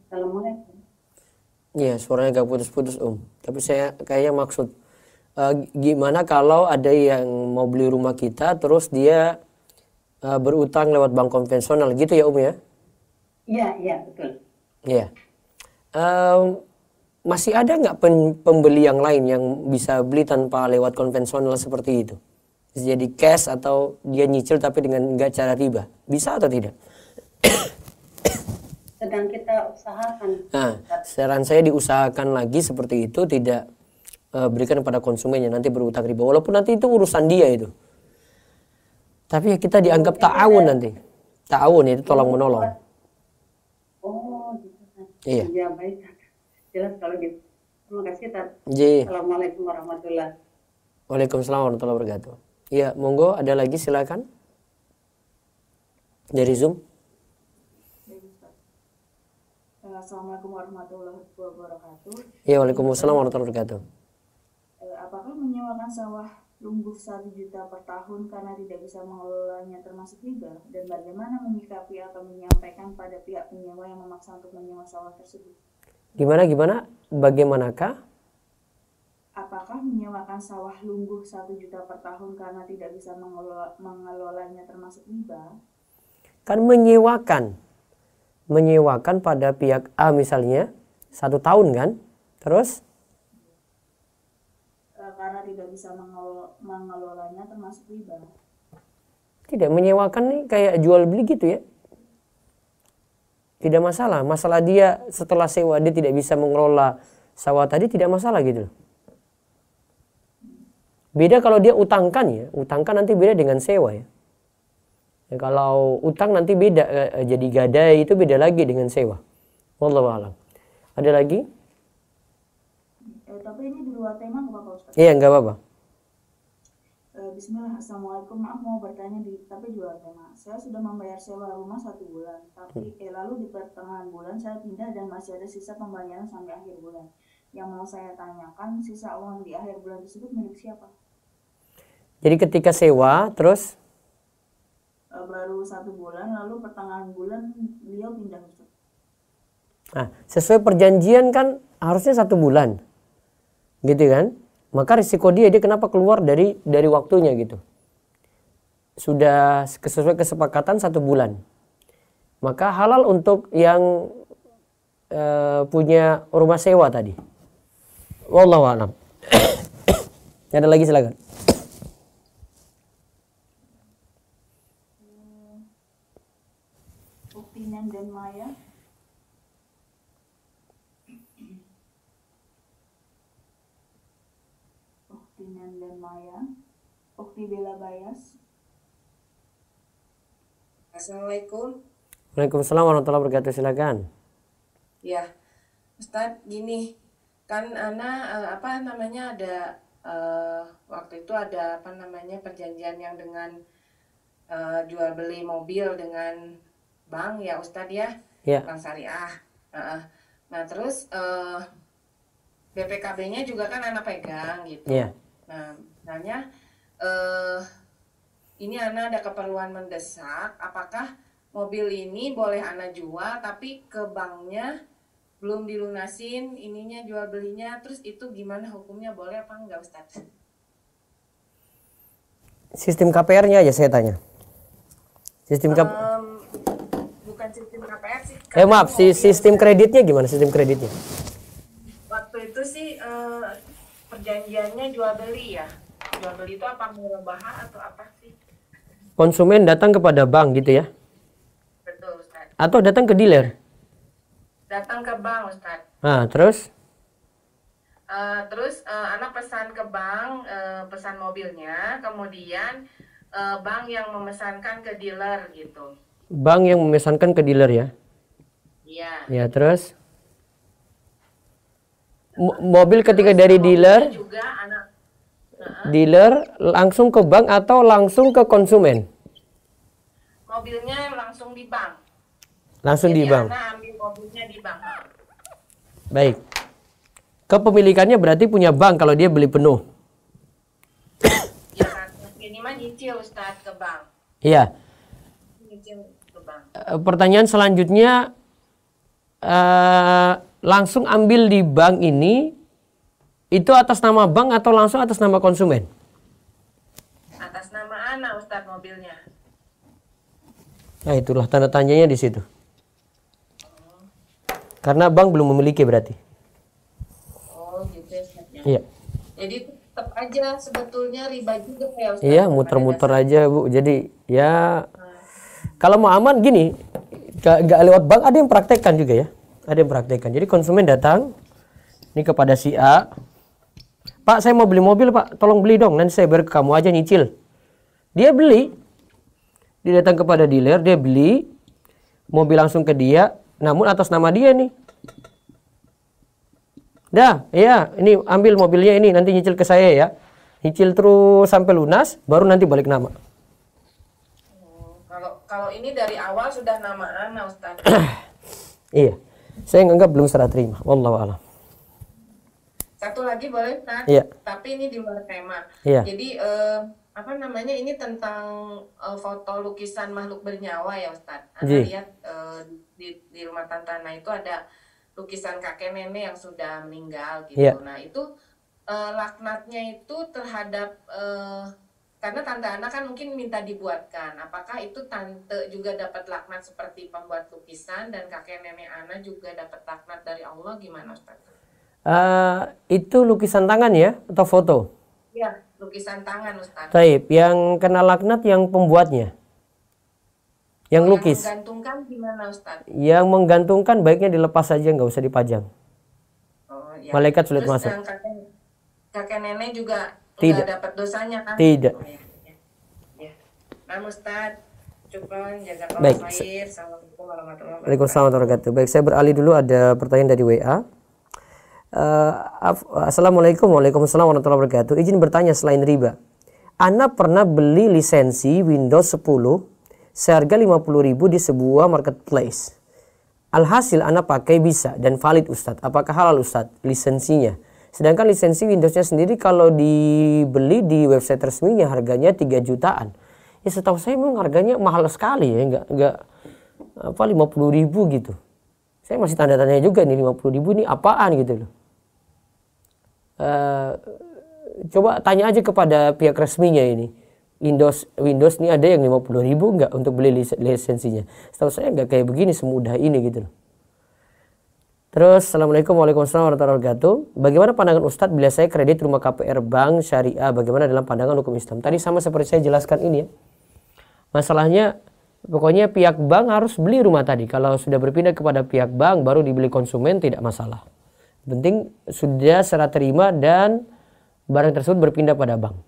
Assalamualaikum. Iya, suaranya agak putus-putus Tapi saya kayaknya maksud gimana kalau ada yang mau beli rumah kita terus dia berutang lewat bank konvensional gitu ya ya? Iya, betul. Iya. Masih ada nggak pembeli yang lain yang bisa beli tanpa lewat konvensional seperti itu? Jadi cash atau dia nyicil tapi dengan nggak cara riba? Bisa atau tidak? Sedang kita usahakan. Nah, saran saya diusahakan lagi seperti itu, tidak berikan kepada konsumennya nanti berutang riba. Walaupun nanti itu urusan dia itu. Tapi ya kita dianggap ta'awun nanti. Ta'awun itu tolong menolong. Oh, gitu kan. Iya. Ya, baik. Jelas kalau gitu. Terima kasih, Tat. Ji. Assalamualaikum warahmatullahi wabarakatuh. Waalaikumsalam warahmatullahi wabarakatuh. Iya, monggo ada lagi silakan. Dari Zoom. Assalamualaikum warahmatullahi wabarakatuh. Iya, waalaikumsalam warahmatullahi wabarakatuh. Apakah menyewakan sawah lungguh 1 juta per tahun karena tidak bisa mengelolanya termasuk riba? Dan bagaimana menyikapi atau menyampaikan pada pihak penyewa yang memaksa untuk menyewa sawah tersebut? Gimana? Bagaimanakah? Apakah menyewakan sawah lungguh 1 juta per tahun karena tidak bisa mengelolanya termasuk riba? Kan menyewakan pada pihak A misalnya 1 tahun kan? Terus? Karena tidak bisa mengelolanya termasuk riba. Tidak, menyewakan nih kayak jual beli gitu ya. Tidak masalah. Masalah dia setelah sewa dia tidak bisa mengelola sawah tadi, tidak masalah gitu loh. Beda kalau dia utangkan ya. Utangkan nanti beda dengan sewa ya. Ya kalau utang nanti beda, jadi gadai itu beda lagi dengan sewa. Wallahu a'lam. Ada lagi? Tapi ini di luar tema nggak apa-apa Ustaz? Iya, nggak apa-apa. Bismillah, Assalamualaikum. Maaf mau bertanya tapi di luar tema. Saya sudah membayar sewa rumah 1 bulan, tapi lalu di pertengahan bulan saya pindah dan masih ada sisa pembayaran sampai akhir bulan. Yang mau saya tanyakan, sisa uang di akhir bulan tersebut milik siapa? Jadi ketika sewa terus? Baru 1 bulan, lalu pertengahan bulan beliau pindah Ustaz. Nah, sesuai perjanjian kan harusnya 1 bulan. Gitu kan? Maka risiko dia kenapa keluar dari waktunya gitu. Sudah sesuai kesepakatan 1 bulan. Maka halal untuk yang punya rumah sewa tadi. Wallahu a'lam. Ada lagi silakan. Uktinan dan Maya. Astinan dan Maya. Ukti Bella Bayas. Assalamualaikum. Waalaikumsalam warahmatullahi wabarakatuh. Silakan. Ya, Ustadz, gini, kan Ana ada waktu itu ada perjanjian yang dengan jual beli mobil dengan bank ya Ustadz ya, bank syariah. Nah terus BPKB-nya juga kan Ana pegang gitu. Nah misalnya ini Ana ada keperluan mendesak, apakah mobil ini boleh Ana jual tapi ke banknya belum dilunasin ininya jual belinya, terus itu gimana hukumnya, boleh apa enggak Ustadz? Sistem KPR-nya aja saya tanya. Sistem bukan sistem KPR sih. Maaf, sistem kreditnya gimana, sistem kreditnya? Waktu itu sih perjanjiannya jual beli ya. Jual beli itu apa, murabahah atau apa sih? Konsumen datang kepada bank gitu ya? Betul Ustadz. Atau datang ke dealer? Datang ke bank Ustadz. Nah terus? Anak pesan ke bank, pesan mobilnya, kemudian bank yang memesankan ke dealer gitu. Bank yang memesankan ke dealer ya? Iya. Ya terus? Mobil ketika dari dealer, juga dealer langsung ke bank atau langsung ke konsumen? Mobilnya langsung di bank. Langsung Jadi di bank. Ana ambil mobilnya di bank. Baik. Kepemilikannya berarti punya bank kalau dia beli penuh. Ya kan, ini mah nyicil Ustadz ke bank. Iya. Nyicil ke bank. Pertanyaan selanjutnya, langsung ambil di bank ini, itu atas nama bank atau langsung atas nama konsumen? Atas nama Ana Ustadz mobilnya. Nah itulah tanda tanyanya di situ. Karena bank belum memiliki berarti. Oh gitu ya Ustadz. Iya. Jadi tetap aja sebetulnya riba juga ya Ustadz. Iya, muter-muter aja Bu. Jadi ya kalau mau aman gini, gak lewat bank, ada yang praktekkan juga ya. Ada yang praktekkan. Jadi konsumen datang ini kepada si A, Pak saya mau beli mobil Pak, tolong beli dong, nanti saya bayar ke kamu aja nyicil. Dia beli, dia datang kepada dealer, dia beli mobil langsung ke dia, namun atas nama dia nih. Dah, iya, ini ambil mobilnya ini, nanti nyicil ke saya ya. Nyicil terus sampai lunas, baru nanti balik nama. Kalau ini dari awal sudah nama Ana Ustadz. Iya, saya nganggap belum serah terima. Wallahu a'lam. Satu lagi boleh Ustadz? Iya. Tapi ini di luar tema. Iya. Jadi ini tentang foto lukisan makhluk bernyawa ya Ustadz. Anda lihat di rumah Tante Ana itu ada lukisan kakek nenek yang sudah meninggal gitu. Iya. Nah itu laknatnya itu terhadap karena Tante Ana kan mungkin minta dibuatkan. Apakah itu Tante juga dapat laknat seperti pembuat lukisan dan kakek nenek Ana juga dapat laknat dari Allah, gimana Ustadz? Itu lukisan tangan ya atau foto? Iya, lukisan tangan Ustadz. Taib, yang kena laknat yang pembuatnya, yang lukis. Yang menggantungkan gimana Ustadz? Yang menggantungkan baiknya dilepas saja, nggak usah dipajang. Oh, ya. Malaikat sulit Terus masuk. Kakek nenek juga Tidak. nggak dapat dosanya kan? Tidak. Oh, ya. Nah Ustadz, coba jaga Baik. khair. Assalamualaikum warahmatullahi wabarakatuh. Waalaikumsalam warahmatullahi wabarakatuh. Baik, saya beralih dulu, ada pertanyaan dari WA. Assalamualaikum. Waalaikumsalam warahmatullahi wabarakatuh. Izin bertanya, selain riba, Ana pernah beli lisensi Windows 10 seharga 50.000 di sebuah marketplace. Alhasil Ana pakai bisa dan valid Ustadz. Apakah halal Ustadz lisensinya? Sedangkan lisensi Windowsnya sendiri kalau dibeli di website resminya harganya 3 jutaan. Ya setahu saya memang harganya mahal sekali ya, enggak 50.000 gitu. Saya masih tanda tanya juga nih, 50.000 ini apaan gitu loh. Coba tanya aja kepada pihak resminya ini. Windows ini ada yang 50.000 enggak untuk beli lisensinya? Setahu saya enggak kayak begini semudah ini gitu loh. Terus, Assalamualaikum warahmatullahi wabarakatuh. Bagaimana pandangan Ustadz bila saya kredit rumah KPR bank syariah? Bagaimana dalam pandangan hukum Islam? Tadi sama seperti saya jelaskan ini ya. Masalahnya, pokoknya pihak bank harus beli rumah tadi. Kalau sudah berpindah kepada pihak bank, baru dibeli konsumen, tidak masalah. Penting sudah serah terima dan barang tersebut berpindah pada bank.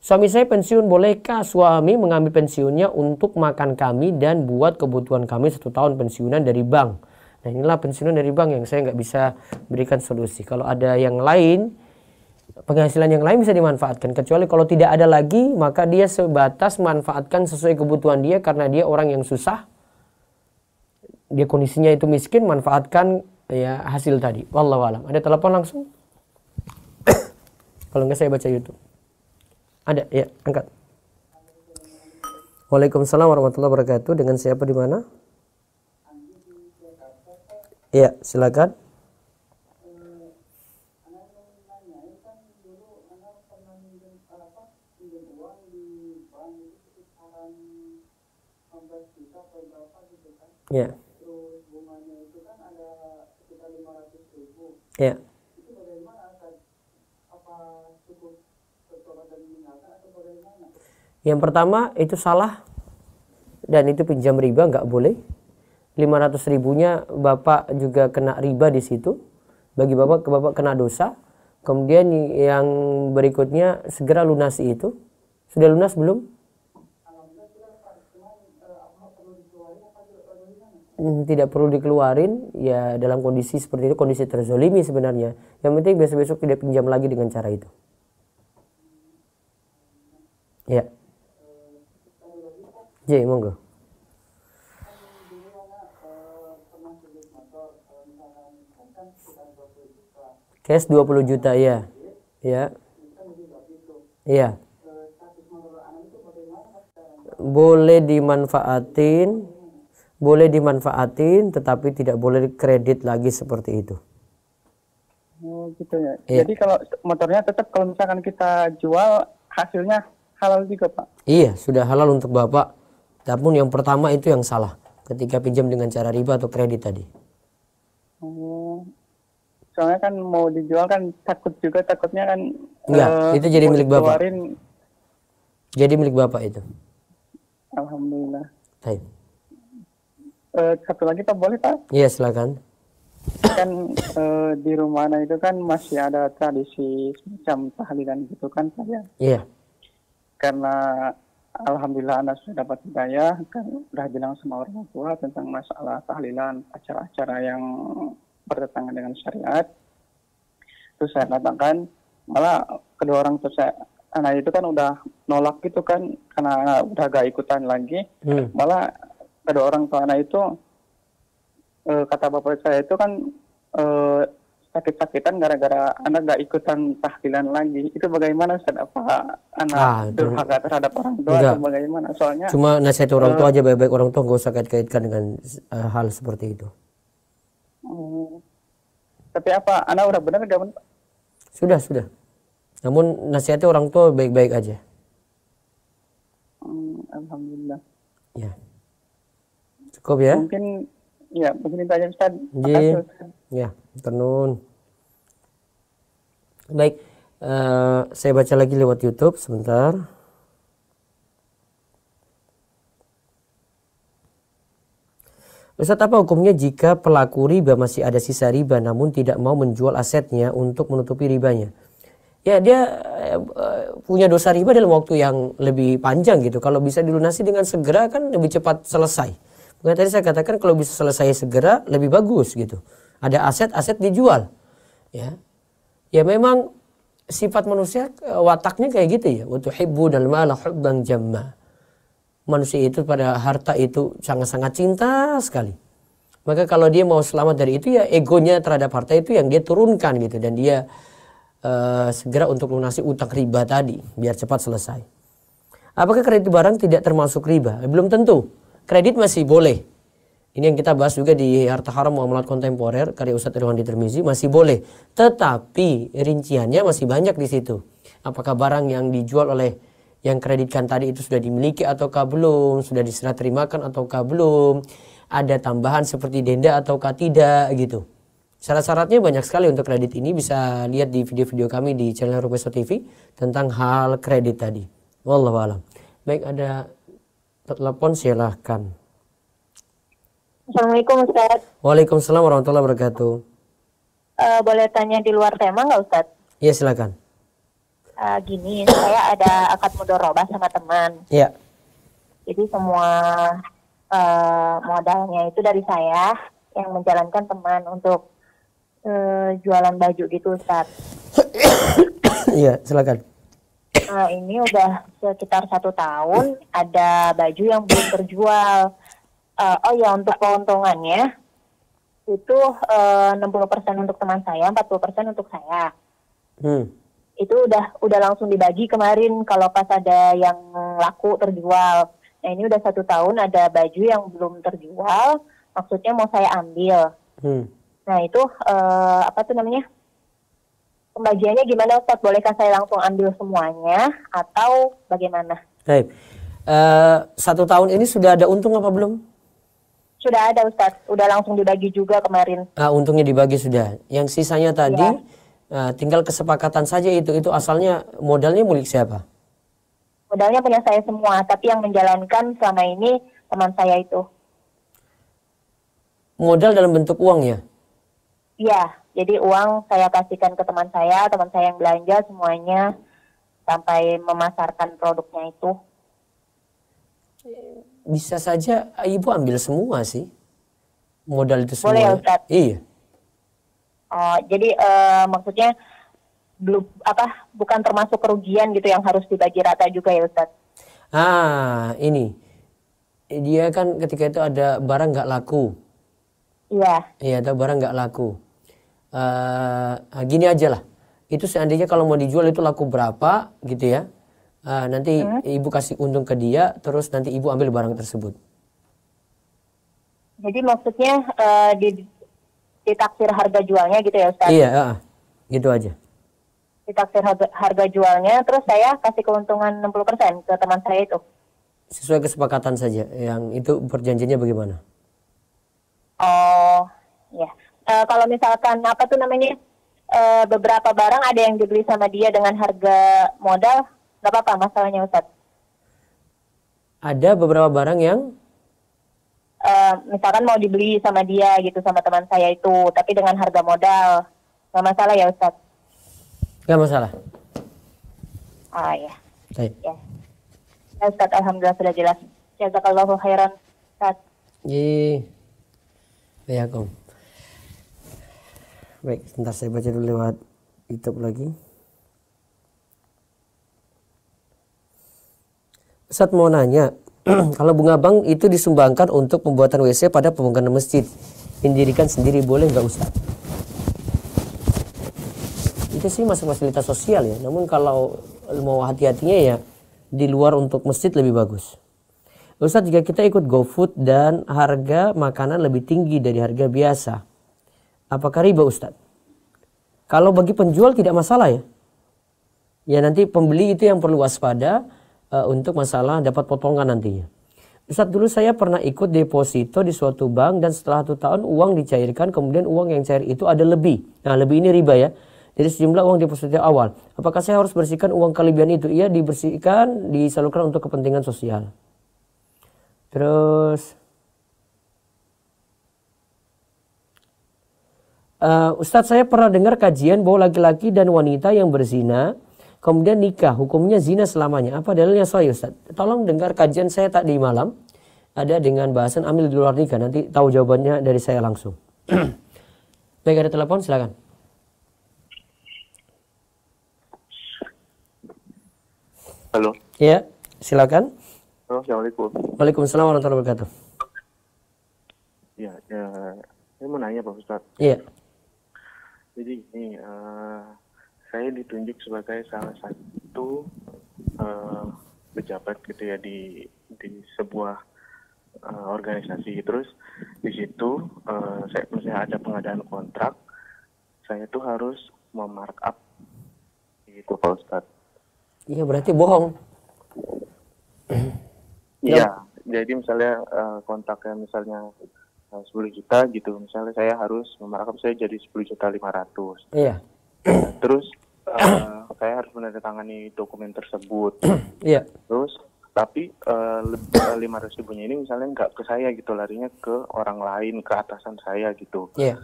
Suami saya pensiun, bolehkah suami mengambil pensiunnya untuk makan kami dan buat kebutuhan kami 1 tahun pensiunan dari bank? Nah inilah pensiunan dari bank yang saya nggak bisa berikan solusi. Kalau ada yang lain, penghasilan yang lain bisa dimanfaatkan. Kecuali kalau tidak ada lagi, maka dia sebatas manfaatkan sesuai kebutuhan dia karena dia orang yang susah. Dia kondisinya itu miskin, manfaatkan ya hasil tadi. Wallahu alam. Ada telepon langsung? Kalau enggak saya baca YouTube. Ada, ya, angkat. Waalaikumsalam warahmatullahi wabarakatuh. Dengan siapa di mana? Iya, silakan. Ya. Ya. Yang pertama itu salah dan itu pinjam riba, nggak boleh. 500 ribunya Bapak juga kena riba di situ. Bagi Bapak kena dosa. Kemudian yang berikutnya segera lunasi itu. Sudah lunas belum? Tidak perlu dikeluarin. Ya dalam kondisi seperti itu, kondisi terzolimi sebenarnya. Yang penting besok-besok tidak pinjam lagi dengan cara itu. Ya. J, monggo. Cash 20 juta ya. Ya. Iya. Boleh dimanfaatin. Boleh dimanfaatin tetapi tidak boleh kredit lagi seperti itu. Oh gitu ya. Iya. Jadi kalau motornya tetap kalau misalkan kita jual hasilnya halal juga Pak? Iya, sudah halal untuk Bapak. Namun yang pertama itu yang salah. Ketika pinjam dengan cara riba atau kredit tadi. Oh. Soalnya kan mau dijual kan takutnya kan. Enggak, itu jadi milik Bapak. Jadi milik Bapak itu. Alhamdulillah. Baik. Satu lagi Pak, boleh Pak? Iya, silakan. Kan di rumah itu kan masih ada tradisi semacam tahlilan gitu kan Pak ya? Iya. Karena alhamdulillah anak sudah dapat hidayah, kan udah bilang sama orang tua tentang masalah tahlilan, acara-acara yang bertentangan dengan syariat. Terus saya katakan, malah kedua orang tua saya, anak itu kan udah nolak gitu kan, karena udah gak ikutan lagi. Malah kedua orang tua anak itu, kata bapak saya itu kan sakit-sakitan gara-gara anak gak ikutan tahlilan lagi. Itu bagaimana Ustaz? Apa anak durhaka terhadap orang tua atau bagaimana? Soalnya cuma nasihat orang tua aja, baik-baik orang tua gak usah kait-kaitkan dengan hal seperti itu. Tapi apa anak udah benar gak benar? Sudah. Namun nasihatnya orang tua baik-baik aja. Alhamdulillah. Ya. Cukup ya? Mungkin ya, mungkin itu aja Ustaz. Ya, tenun. Baik, saya baca lagi lewat YouTube sebentar. Ustaz, apa hukumnya jika pelaku riba masih ada sisa riba namun tidak mau menjual asetnya untuk menutupi ribanya? Ya, dia punya dosa riba dalam waktu yang lebih panjang gitu. Kalau bisa dilunasi dengan segera kan lebih cepat selesai. Makanya tadi saya katakan kalau bisa selesai segera lebih bagus gitu. Ada aset dijual. Ya memang sifat manusia wataknya kayak gitu ya. Wa tuhibbunal mala hubban jamma. Manusia itu pada harta itu sangat-sangat cinta sekali. Maka kalau dia mau selamat dari itu ya egonya terhadap harta itu yang dia turunkan gitu. Dan dia segera untuk lunasi utang riba tadi biar cepat selesai. Apakah kredit barang tidak termasuk riba? Belum tentu. Kredit masih boleh. Ini yang kita bahas juga di Harta Haram Muamalat Kontemporer karya Ustadz Irwandi Tirmizi, masih boleh. Tetapi rinciannya masih banyak di situ. Apakah barang yang dijual oleh yang kreditkan tadi itu sudah dimiliki ataukah belum, sudah diserah terimakan ataukah belum, ada tambahan seperti denda ataukah tidak gitu. Syarat-syaratnya banyak sekali untuk kredit ini, bisa lihat di video-video kami di channel Rupeso TV tentang hal kredit tadi. Wallahu a'lam. Baik, ada telepon, silahkan. Assalamualaikum Ustaz. Waalaikumsalam warahmatullahi wabarakatuh. Boleh tanya di luar tema nggak Ustaz? Iya, silakan. Gini, saya ada akad mudharabah sama teman. Iya. Jadi semua modalnya itu dari saya, yang menjalankan teman untuk jualan baju gitu, Ustaz. Iya, silakan. Ini udah sekitar 1 tahun, ada baju yang belum terjual. Oh ya, untuk keuntungannya itu 60% untuk teman saya, 40% untuk saya. Itu udah langsung dibagi kemarin kalau pas ada yang laku terjual. Nah ini udah 1 tahun ada baju yang belum terjual, maksudnya mau saya ambil. Nah itu apa tuh namanya? Pembagiannya gimana, Ustaz? Bolehkah saya langsung ambil semuanya atau bagaimana? Baik. 1 tahun ini sudah ada untung apa belum? Sudah ada, Ustaz. Udah langsung dibagi juga kemarin. Untungnya dibagi sudah. Yang sisanya tadi tinggal kesepakatan saja itu asalnya modalnya milik siapa? Modalnya punya saya semua, tapi yang menjalankan selama ini teman saya itu. Modal dalam bentuk uang ya? Iya, jadi uang saya kasihkan ke teman saya yang belanja semuanya sampai memasarkan produknya itu. Bisa saja ibu ambil semua sih, modal itu semua. Boleh ya, Ustaz? Iya. Oh, jadi maksudnya bukan termasuk kerugian gitu yang harus dibagi rata juga ya, Ustaz? Ini dia kan ketika itu ada barang nggak laku. Iya. Iya, ada barang nggak laku. Gini aja lah. Itu seandainya kalau mau dijual itu laku berapa gitu ya. Nanti ibu kasih untung ke dia, terus nanti ibu ambil barang tersebut. Jadi maksudnya ditaksir harga jualnya gitu ya, Ustaz? Iya, gitu aja. Ditaksir harga jualnya, terus saya kasih keuntungan 60% ke teman saya itu. Sesuai kesepakatan saja. Yang itu perjanjiannya bagaimana? Oh, ya. Kalau misalkan apa tuh namanya, beberapa barang ada yang dibeli sama dia dengan harga modal, nggak apa-apa masalahnya, Ustaz? Ada beberapa barang yang misalkan mau dibeli sama dia gitu, sama teman saya itu, tapi dengan harga modal, nggak masalah ya, Ustaz? Nggak masalah. Ya. Baik. Ya. Ustaz, alhamdulillah sudah jelas. Jazakallahu khairan, Ustaz. Ya, Kom. Baik, sebentar saya baca dulu lewat YouTube lagi. Ustaz mau nanya, kalau bunga bank itu disumbangkan untuk pembuatan WC pada pembangunan masjid, didirikan sendiri boleh nggak, Ustaz? Itu sih masuk fasilitas sosial ya. Namun kalau mau hati-hatinya ya di luar untuk masjid lebih bagus. Ustaz, jika kita ikut GoFood dan harga makanan lebih tinggi dari harga biasa, apakah riba, Ustaz? Kalau bagi penjual tidak masalah ya. Ya nanti pembeli itu yang perlu waspada untuk masalah dapat potongan nantinya. Ustaz, dulu saya pernah ikut deposito di suatu bank dan setelah 1 tahun uang dicairkan, kemudian uang yang cair itu ada lebih. Nah, lebih ini riba ya. Jadi sejumlah uang deposito awal. Apakah saya harus bersihkan uang kelebihan itu? Iya, dibersihkan, disalurkan untuk kepentingan sosial. Terus Ustadz, saya pernah dengar kajian bahwa laki-laki dan wanita yang berzina kemudian nikah, hukumnya zina selamanya. Apa dalilnya sahih, Ustadz? Tolong dengar kajian saya tadi malam, ada dengan bahasan amil di luar nikah. Nanti tahu jawabannya dari saya langsung. Baik, ada telepon, silakan. Halo. Ya, silakan. Halo, assalamualaikum. Waalaikumsalam warahmatullahi wabarakatuh. Ya, saya mau nanya Pak Ustadz. Iya. Jadi ini saya ditunjuk sebagai salah satu pejabat gitu ya di sebuah organisasi. Terus di situ saya ada pengadaan kontrak, saya tuh harus memarkup gitu Pak Ustadz. Iya, berarti bohong. Iya, jadi misalnya kontraknya misalnya 10 juta gitu, misalnya saya harus memarkup saya jadi 10.500.000. Iya. Terus saya harus menandatangani dokumen tersebut. Iya. Terus tapi 500.000-nya ini misalnya nggak ke saya gitu, larinya ke orang lain, ke atasan saya gitu. Iya.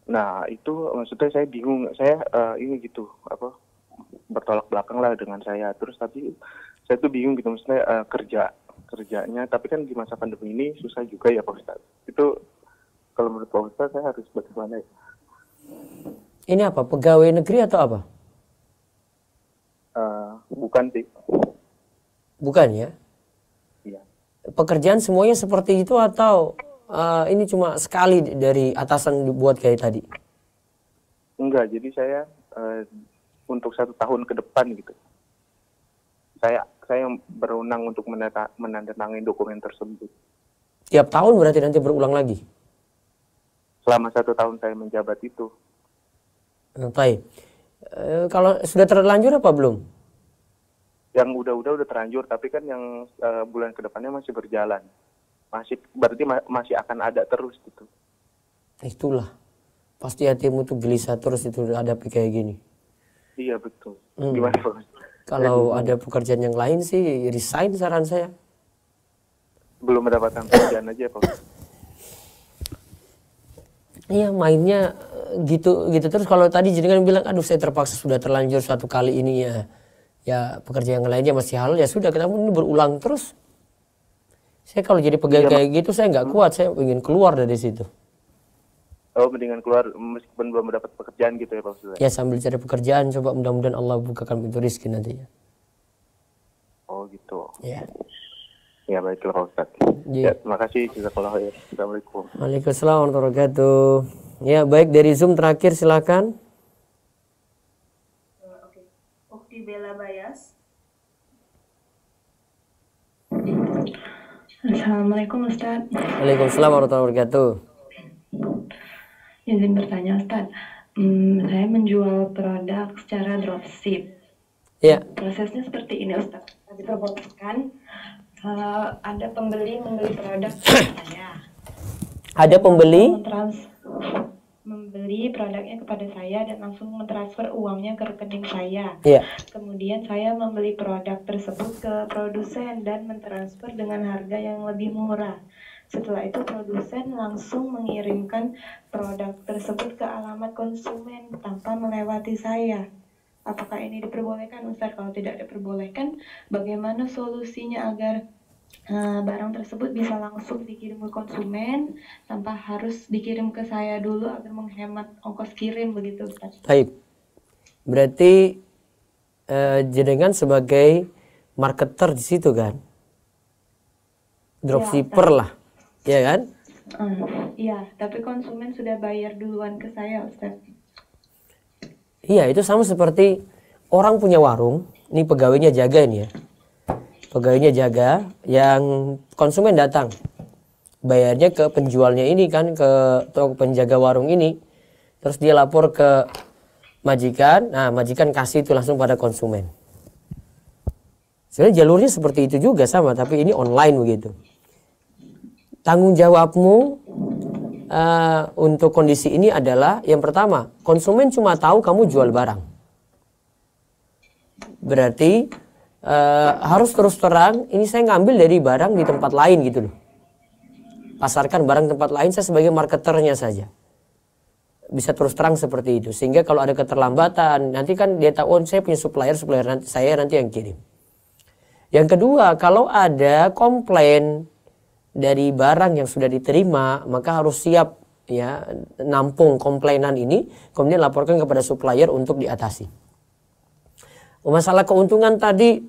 Nah itu maksudnya saya bingung, saya ini gitu apa? bertolak belakang lah dengan saya. Terus tapi saya tuh bingung gitu, maksudnya kerjanya, tapi kan di masa pandemi ini susah juga ya Pak Ustadz. Itu kalau menurut Pak Ustadz saya harus bagaimana ya? Ini apa, pegawai negeri atau apa? Bukan sih. Bukan ya? Iya. Pekerjaan semuanya seperti itu atau ini cuma sekali dari atasan dibuat kayak tadi? Enggak, jadi saya untuk 1 tahun ke depan gitu. Saya berwenang untuk menandatangani dokumen tersebut. Tiap tahun berarti nanti berulang lagi? Selama 1 tahun saya menjabat itu. Baik. Kalau sudah terlanjur apa belum? Yang udah terlanjur, tapi kan yang bulan kedepannya masih berjalan. Berarti masih akan ada terus gitu. Itulah. Pasti hatimu tuh gelisah terus itu hadapi kayak gini. Iya betul. Gimana Pak? Kalau ada pekerjaan yang lain sih resign saran saya. Belum mendapatkan pekerjaan aja Pak. Iya mainnya gitu terus. Kalau tadi jenengan bilang aduh saya terpaksa sudah terlanjur 1 kali ini ya pekerjaan yang lainnya masih halal ya sudah, kenapa ini berulang terus? Saya kalau jadi pegawai kayak gitu saya nggak kuat, saya ingin keluar dari situ. Oh, mendingan keluar meskipun belum mendapat pekerjaan gitu ya Pak Ustadz? Ya sambil cari pekerjaan, coba mudah-mudahan Allah bukakan pintu rezeki nantinya. Oh gitu. Ya. Ya baiklah Pak Ustadz. Ya, terima kasih. Jazakallah khair. Assalamualaikum. Waalaikumsalam warahmatullahi wabarakatuh. Ya baik, dari Zoom terakhir silakan. Oke. Ukti Bella Bayas. Assalamualaikum Ustaz. Waalaikumsalam warahmatullahi wabarakatuh. Izin bertanya Ustaz, saya menjual produk secara dropship. Ya. Prosesnya seperti ini Ustaz. Diperbolehkan ada pembeli membeli produk saya. Ada pembeli? Membeli produknya kepada saya dan langsung mentransfer uangnya ke rekening saya. Iya. Kemudian saya membeli produk tersebut ke produsen dan mentransfer dengan harga yang lebih murah. Setelah itu produsen langsung mengirimkan produk tersebut ke alamat konsumen tanpa melewati saya. Apakah ini diperbolehkan Ustaz? Kalau tidak diperbolehkan, bagaimana solusinya agar barang tersebut bisa langsung dikirim ke konsumen tanpa harus dikirim ke saya dulu agar menghemat ongkos kirim begitu Ustaz? Baik. Berarti jenengan sebagai marketer di situ kan? Dropshipper Ya, lah. Iya kan? Iya, tapi konsumen sudah bayar duluan ke saya Ustaz. Iya, itu sama seperti orang punya warung, ini pegawainya jaga ini ya. Pegawainya jaga, yang konsumen datang. Bayarnya ke penjualnya ini kan, ke penjaga warung ini. Terus dia lapor ke majikan, nah majikan kasih itu langsung pada konsumen. Sebenarnya jalurnya seperti itu juga sama, tapi ini online begitu. Tanggung jawabmu untuk kondisi ini adalah yang pertama, konsumen cuma tahu kamu jual barang. Berarti harus terus terang, ini saya ngambil dari barang di tempat lain gitu loh. Pasarkan barang tempat lain, saya sebagai marketernya saja. Bisa terus terang seperti itu. Sehingga kalau ada keterlambatan, nanti kan dia tahu, oh saya punya supplier saya nanti yang kirim. Yang kedua, kalau ada komplain dari barang yang sudah diterima, maka harus siap ya nampung komplainan ini, kemudian laporkan kepada supplier untuk diatasi. Masalah keuntungan tadi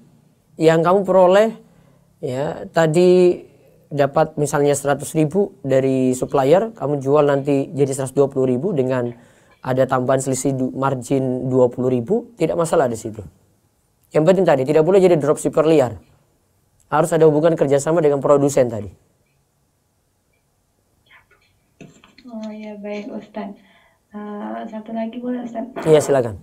yang kamu peroleh ya, tadi dapat misalnya 100.000 dari supplier, kamu jual nanti jadi 120.000 dengan ada tambahan selisih margin 20.000, tidak masalah di situ. Yang penting tadi tidak boleh jadi dropshipper liar. Harus ada hubungan kerjasama dengan produsen tadi. Oh ya baik Ustaz. Satu lagi boleh Ustaz? Iya silakan.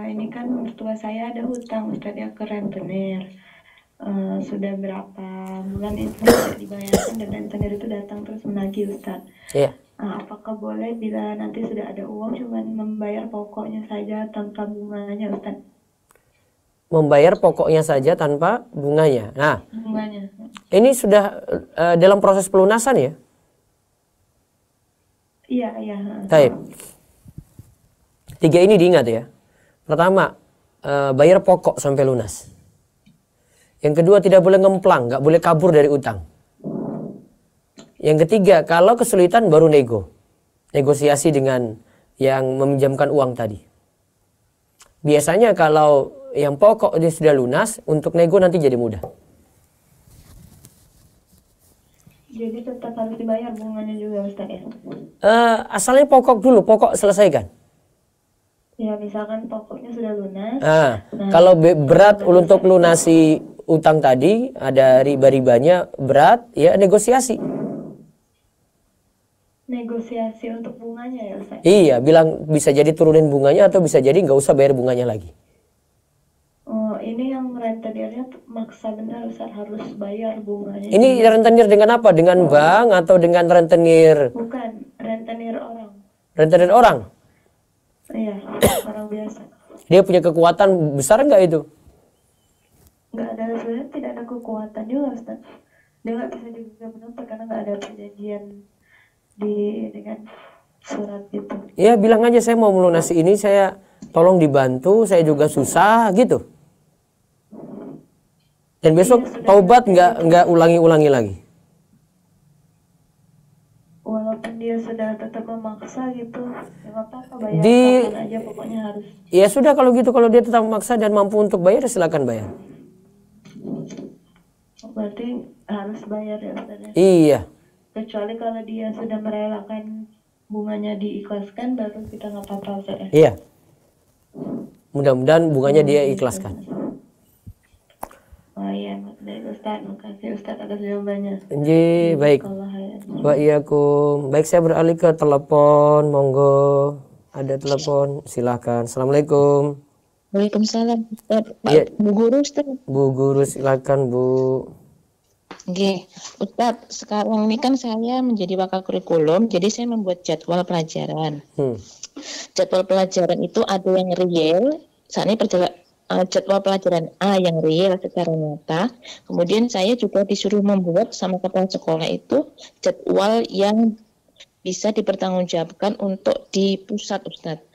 Ini kan mertua saya ada hutang Ustaz ya ke rentenir. Sudah berapa bulan itu tidak dibayarkan dan rentenir itu datang terus menagih Ustaz. Iya. Apakah boleh bila nanti sudah ada uang cuman membayar pokoknya saja tanpa bunganya Ustaz? Membayar pokoknya saja tanpa bunganya. Nah, Bunganya. ini sudah dalam proses pelunasan ya? Iya. Baik. 3 ini diingat ya. Pertama, bayar pokok sampai lunas. Yang kedua, tidak boleh ngemplang, nggak boleh kabur dari utang. Yang ketiga, kalau kesulitan baru negosiasi dengan yang meminjamkan uang tadi. Biasanya kalau yang pokok dia sudah lunas, untuk nego nanti jadi mudah. Jadi tetap harus dibayar bunganya juga Ustaz ya? Asalnya pokok dulu, pokok selesaikan. Ya misalkan pokoknya sudah lunas. Kalau berat untuk lunasi utang tadi, ada riba-ribanya berat, ya negosiasi. Negosiasi untuk bunganya ya Ustaz? Iya, bilang bisa jadi turunin bunganya atau bisa jadi nggak usah bayar bunganya lagi. Oh, ini yang rentenirnya maksa benar Ustaz, harus bayar bunganya. Ini rentenir dengan apa? Dengan bank atau dengan rentenir? Bukan, rentenir orang. Rentenir orang? Iya, orang biasa. Dia punya kekuatan besar nggak itu? Nggak ada, sebenarnya tidak ada kekuatan juga Ustaz. Dia nggak bisa juga menuntut karena nggak ada perjanjian dengan surat gitu. Ya bilang aja saya mau melunasi ini, saya tolong dibantu, saya juga susah gitu. Dan besok taubat nggak ulangi lagi. Walaupun dia sudah tetap memaksa gitu, ya nggak apa-apa, bayar kapan aja pokoknya harus. Ya sudah kalau gitu, kalau dia tetap memaksa dan mampu untuk bayar, silakan bayar. Berarti harus bayar ya Ustaz? Iya. Kecuali kalau dia sudah merelakan bunganya diikhlaskan, baru kita nggak apa-apa Ustaz ya? Iya. Mudah-mudahan bunganya dia ikhlaskan. Oh iya, baik Ustaz, makasih Ustaz atas jawabannya. Iya, baik. Wa iyyakum. Baik, saya beralih ke telepon, monggo. Ada telepon, silakan. Assalamualaikum. Waalaikumsalam Ustaz. Ya. Bu Guru Ustaz. Bu Guru silakan Bu. Oke, Ustadz, sekarang ini kan saya menjadi wakil kurikulum, jadi saya membuat jadwal pelajaran. Jadwal pelajaran itu ada yang real, saat ini jadwal pelajaran A yang real secara nyata. Kemudian saya juga disuruh membuat sama kepala sekolah itu jadwal yang bisa dipertanggungjawabkan untuk di pusat Ustadz.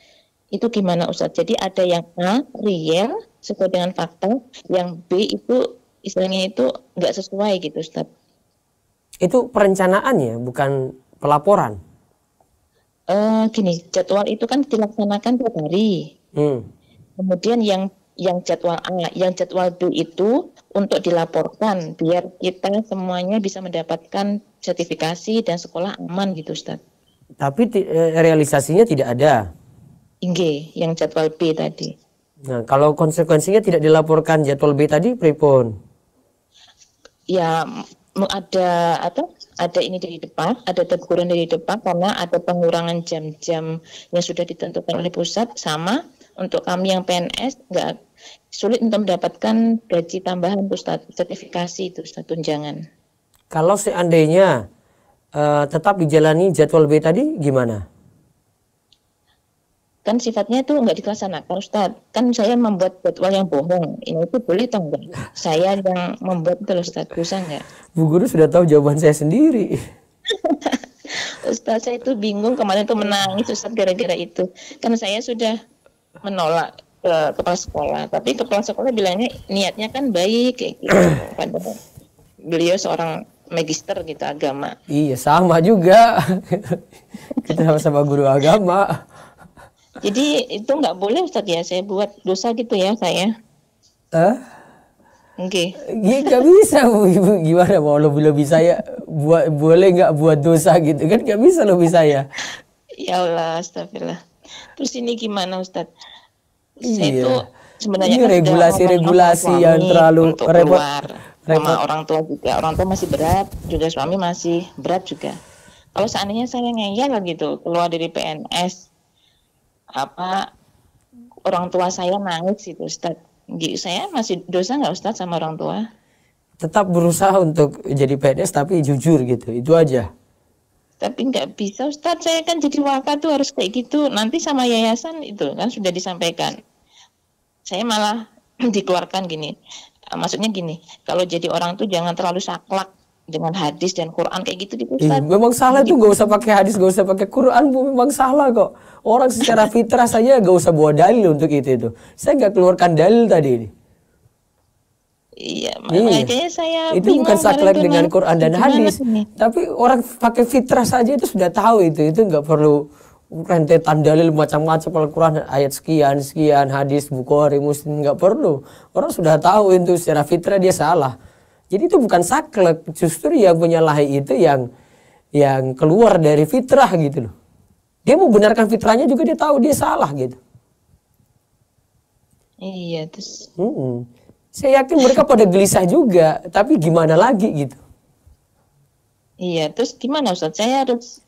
Itu gimana Ustadz? Jadi ada yang A real sesuai dengan fakta, yang B itu istilahnya itu nggak sesuai gitu Ustaz. Itu perencanaannya, bukan pelaporan. Gini, jadwal itu kan dilaksanakan tiap hari. Kemudian yang jadwal A, yang jadwal B itu untuk dilaporkan biar kita semuanya bisa mendapatkan sertifikasi dan sekolah aman gitu Ustaz. Tapi realisasinya tidak ada. Yang jadwal B tadi. Nah, kalau konsekuensinya tidak dilaporkan jadwal B tadi, pripun? Ya ada ini dari depan, ada teguran dari depan karena ada pengurangan jam-jam yang sudah ditentukan oleh pusat. Sama untuk kami yang PNS nggak sulit untuk mendapatkan gaji tambahan Ustaz, sertifikasi itu Ustaz, tunjangan. Kalau seandainya tetap dijalani jadwal B tadi gimana? Kan sifatnya itu nggak dilaksanakan Ustaz. Kan saya membuat jadwal yang bohong. Ini itu boleh atau enggak? Saya yang membuat itu Ustaz, bisa enggak? Bu Guru sudah tahu jawaban saya sendiri. Ustaz, saya itu bingung, kemarin tuh menangis Ustaz gara-gara itu. Kan saya sudah menolak ke kepala sekolah, tapi kepala sekolah bilangnya niatnya kan baik kayak gitu. Padahal beliau seorang magister gitu agama. Iya, sama juga. Kita sama-sama guru agama. Jadi itu nggak boleh Ustaz ya, saya buat dosa gitu ya saya. Oke. Nggak bisa Bu, Ibu. Gimana mau lebih saya boleh nggak buat dosa gitu kan, nggak bisa lebih saya. Ya Allah, astagfirullah. Terus ini gimana Ustaz? Iya. Saya itu sebenarnya ini regulasi-regulasi yang terlalu repot. Sama orang tua juga, orang tua masih berat, juga suami masih berat juga. Kalau seandainya saya ngeyel gitu keluar dari PNS, orang tua saya nangis gitu Ustaz, saya masih dosa nggak Ustaz sama orang tua? Tetap berusaha untuk jadi PNS tapi jujur gitu, itu aja. Tapi nggak bisa Ustaz, saya kan jadi wakil tuh harus kayak gitu. Nanti sama yayasan itu kan sudah disampaikan, saya malah dikeluarkan gini. Maksudnya gini, kalau jadi orang tuh jangan terlalu saklek dengan hadis dan Quran kayak gitu gitu Ustaz. Memang salah tuh, gak usah pakai hadis, gak usah pakai Quran, Bu. Memang salah kok. Orang secara fitrah saja gak usah bawa dalil untuk itu. Saya gak keluarkan dalil tadi ini. Iya, makanya saya itu bingung bukan saklek kemarin dengan Quran dan hadis. ini? Tapi orang pakai fitrah saja itu sudah tahu itu nggak perlu rentetan dalil macam-macam. Al-Quran ayat sekian, hadis Bukhari, Muslim, nggak perlu. Orang sudah tahu itu secara fitrah dia salah. Jadi itu bukan saklek, justru yang menyalahi itu yang keluar dari fitrah gitu loh. Dia mau benarkan fitrahnya juga dia tahu dia salah gitu. Iya, terus saya yakin mereka pada gelisah juga, tapi gimana lagi gitu. Iya, terus gimana Ustaz? Saya harus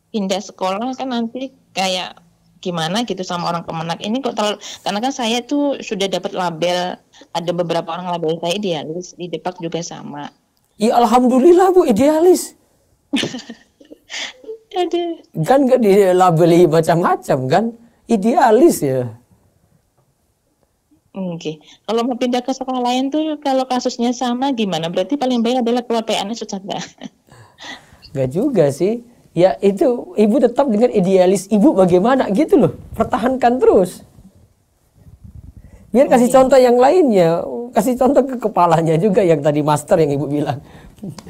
pindah sekolah kan nanti kayak gimana gitu sama orang Kemenak ini kok terlalu, karena kan saya tuh sudah dapat label, ada beberapa orang label saya idealis, di Depak juga sama. Ya alhamdulillah Bu, idealis. Kan gak dilabeli macam-macam kan, idealis ya. Oke, kalau mau pindah ke sekolah lain tuh kalau kasusnya sama gimana? Berarti paling baik adalah keluar PNS Ustaz. Gak juga sih. Ya itu ibu tetap dengan idealis ibu bagaimana gitu loh. Pertahankan terus. Biar kasih contoh yang lainnya. Kasih contoh ke kepalanya juga yang tadi master yang ibu bilang.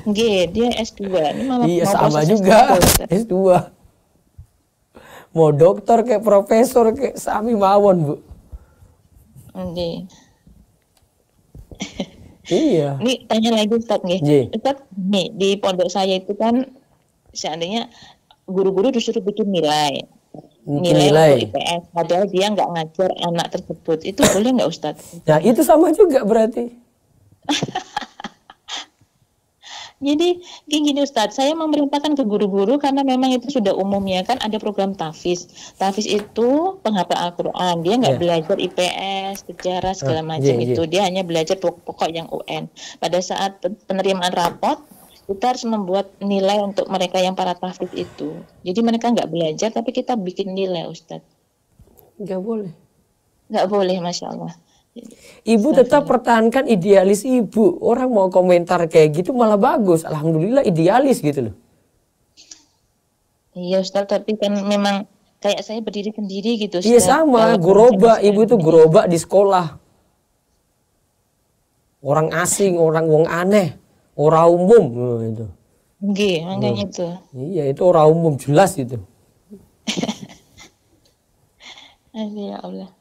Oke, dia S2. Ini malah iya mau sama juga S2. Mau dokter kayak profesor kayak sami mawon Bu. Oke. Iya. Ini tanya lagi Ustaz nggih. Ustaz, nih di pondok saya itu kan seandainya guru-guru disuruh bikin nilai untuk IPS, padahal dia nggak ngajar anak tersebut, itu boleh nggak Ustaz? Nah itu sama juga berarti. Jadi gini Ustadz, saya memerintahkan ke guru-guru karena memang itu sudah umumnya kan ada program tahfiz. Tahfiz itu penghafal Al-Quran, dia nggak belajar IPS, sejarah segala macam itu, dia hanya belajar pokok yang UN. Pada saat penerimaan rapot, kita harus membuat nilai untuk mereka yang para tahfiz itu. Jadi mereka nggak belajar, tapi kita bikin nilai Ustadz. Nggak boleh. Nggak boleh, Masya Allah. Ibu tetap pertahankan idealis ibu. Orang mau komentar kayak gitu malah bagus. Alhamdulillah idealis gitu loh. Iya Ustaz, tapi kan memang kayak saya berdiri sendiri gitu Ustaz. Iya sama, guroba. Ibu itu guroba di sekolah. Orang asing, orang wong aneh, orang umum itu. Nggih, makanya itu. Iya, itu orang umum jelas itu. Ya Allah.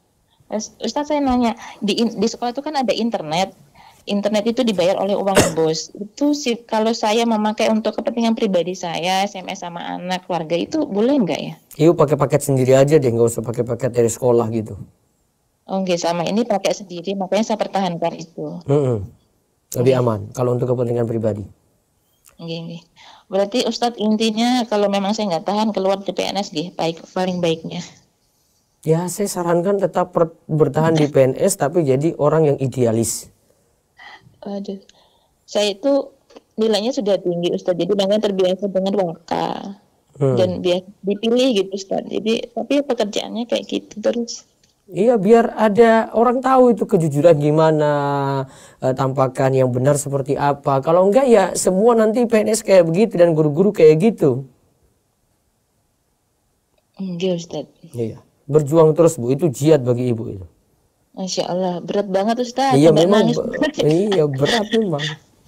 Ustaz saya nanya, di sekolah itu kan ada internet. Internet itu dibayar oleh uang bos. Itu sih kalau saya memakai untuk kepentingan pribadi saya, SMS sama anak, keluarga itu boleh nggak ya? Ibu pakai paket sendiri aja deh, nggak usah pakai paket dari sekolah gitu. Oke, sama ini pakai sendiri, makanya saya pertahankan itu. Lebih aman kalau untuk kepentingan pribadi. Oke. Berarti Ustadz intinya kalau memang saya nggak tahan keluar di PNS, paling baiknya. Ya, saya sarankan tetap bertahan di PNS tapi jadi orang yang idealis. Aduh, saya itu nilainya sudah tinggi Ustaz, jadi makanya terbiasa dengan waka dan biasa dipilih gitu Ustaz. Jadi tapi pekerjaannya kayak gitu terus. Iya, biar ada orang tahu itu kejujuran gimana, tampakan yang benar seperti apa. Kalau enggak ya semua nanti PNS kayak begitu dan guru-guru kayak gitu. Iya Ustaz. Iya. Berjuang terus Bu, itu jihad bagi ibu itu. Masya Allah, berat banget Ustaz. Iya memang, iya berat memang.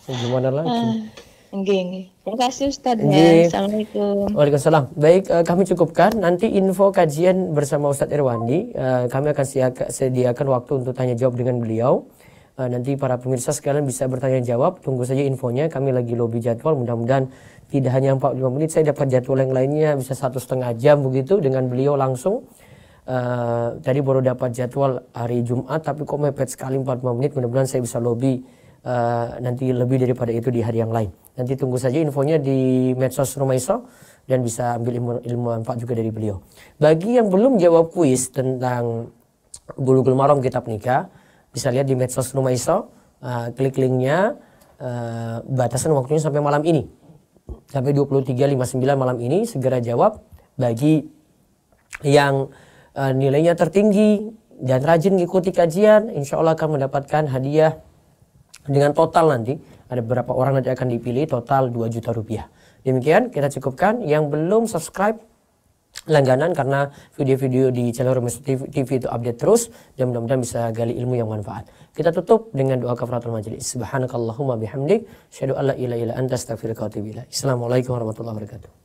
Gimana lagi? Terima kasih Ustaz ya. Assalamualaikum. Waalaikumsalam. Baik, kami cukupkan. Nanti info kajian bersama Ustadz Irwandi. Kami akan sediakan waktu untuk tanya jawab dengan beliau. Nanti para pemirsa sekalian bisa bertanya jawab. Tunggu saja infonya. Kami lagi lobby jadwal. Mudah-mudahan tidak hanya 45 menit. Saya dapat jadwal yang lainnya bisa 1,5 jam begitu dengan beliau langsung. Tadi baru dapat jadwal hari Jumat tapi kok mepet sekali 45 menit. Mudah-mudahan saya bisa lobby nanti lebih daripada itu di hari yang lain. Nanti tunggu saja infonya di medsos Rumaiso dan bisa ambil ilmu manfaat juga dari beliau. Bagi yang belum jawab kuis tentang Bulughul Maram kitab nikah, bisa lihat di medsos Rumaiso, klik linknya, batasan waktunya sampai malam ini. Sampai 23.59 malam ini segera jawab. Bagi yang nilainya tertinggi dan rajin mengikuti kajian, insya Allah akan mendapatkan hadiah Dengan total nanti ada beberapa orang nanti akan dipilih, total 2 juta rupiah. Demikian kita cukupkan. Yang belum subscribe langganan, karena video-video di channel Rumus TV itu update terus dan mudah-mudahan bisa gali ilmu yang manfaat. Kita tutup dengan doa kafaratul majelis. Subhanakallahumma bihamdik, asyhadu an la ilaha illa anta, astaghfiruka wa atubu ilaik. Assalamualaikum warahmatullahi wabarakatuh.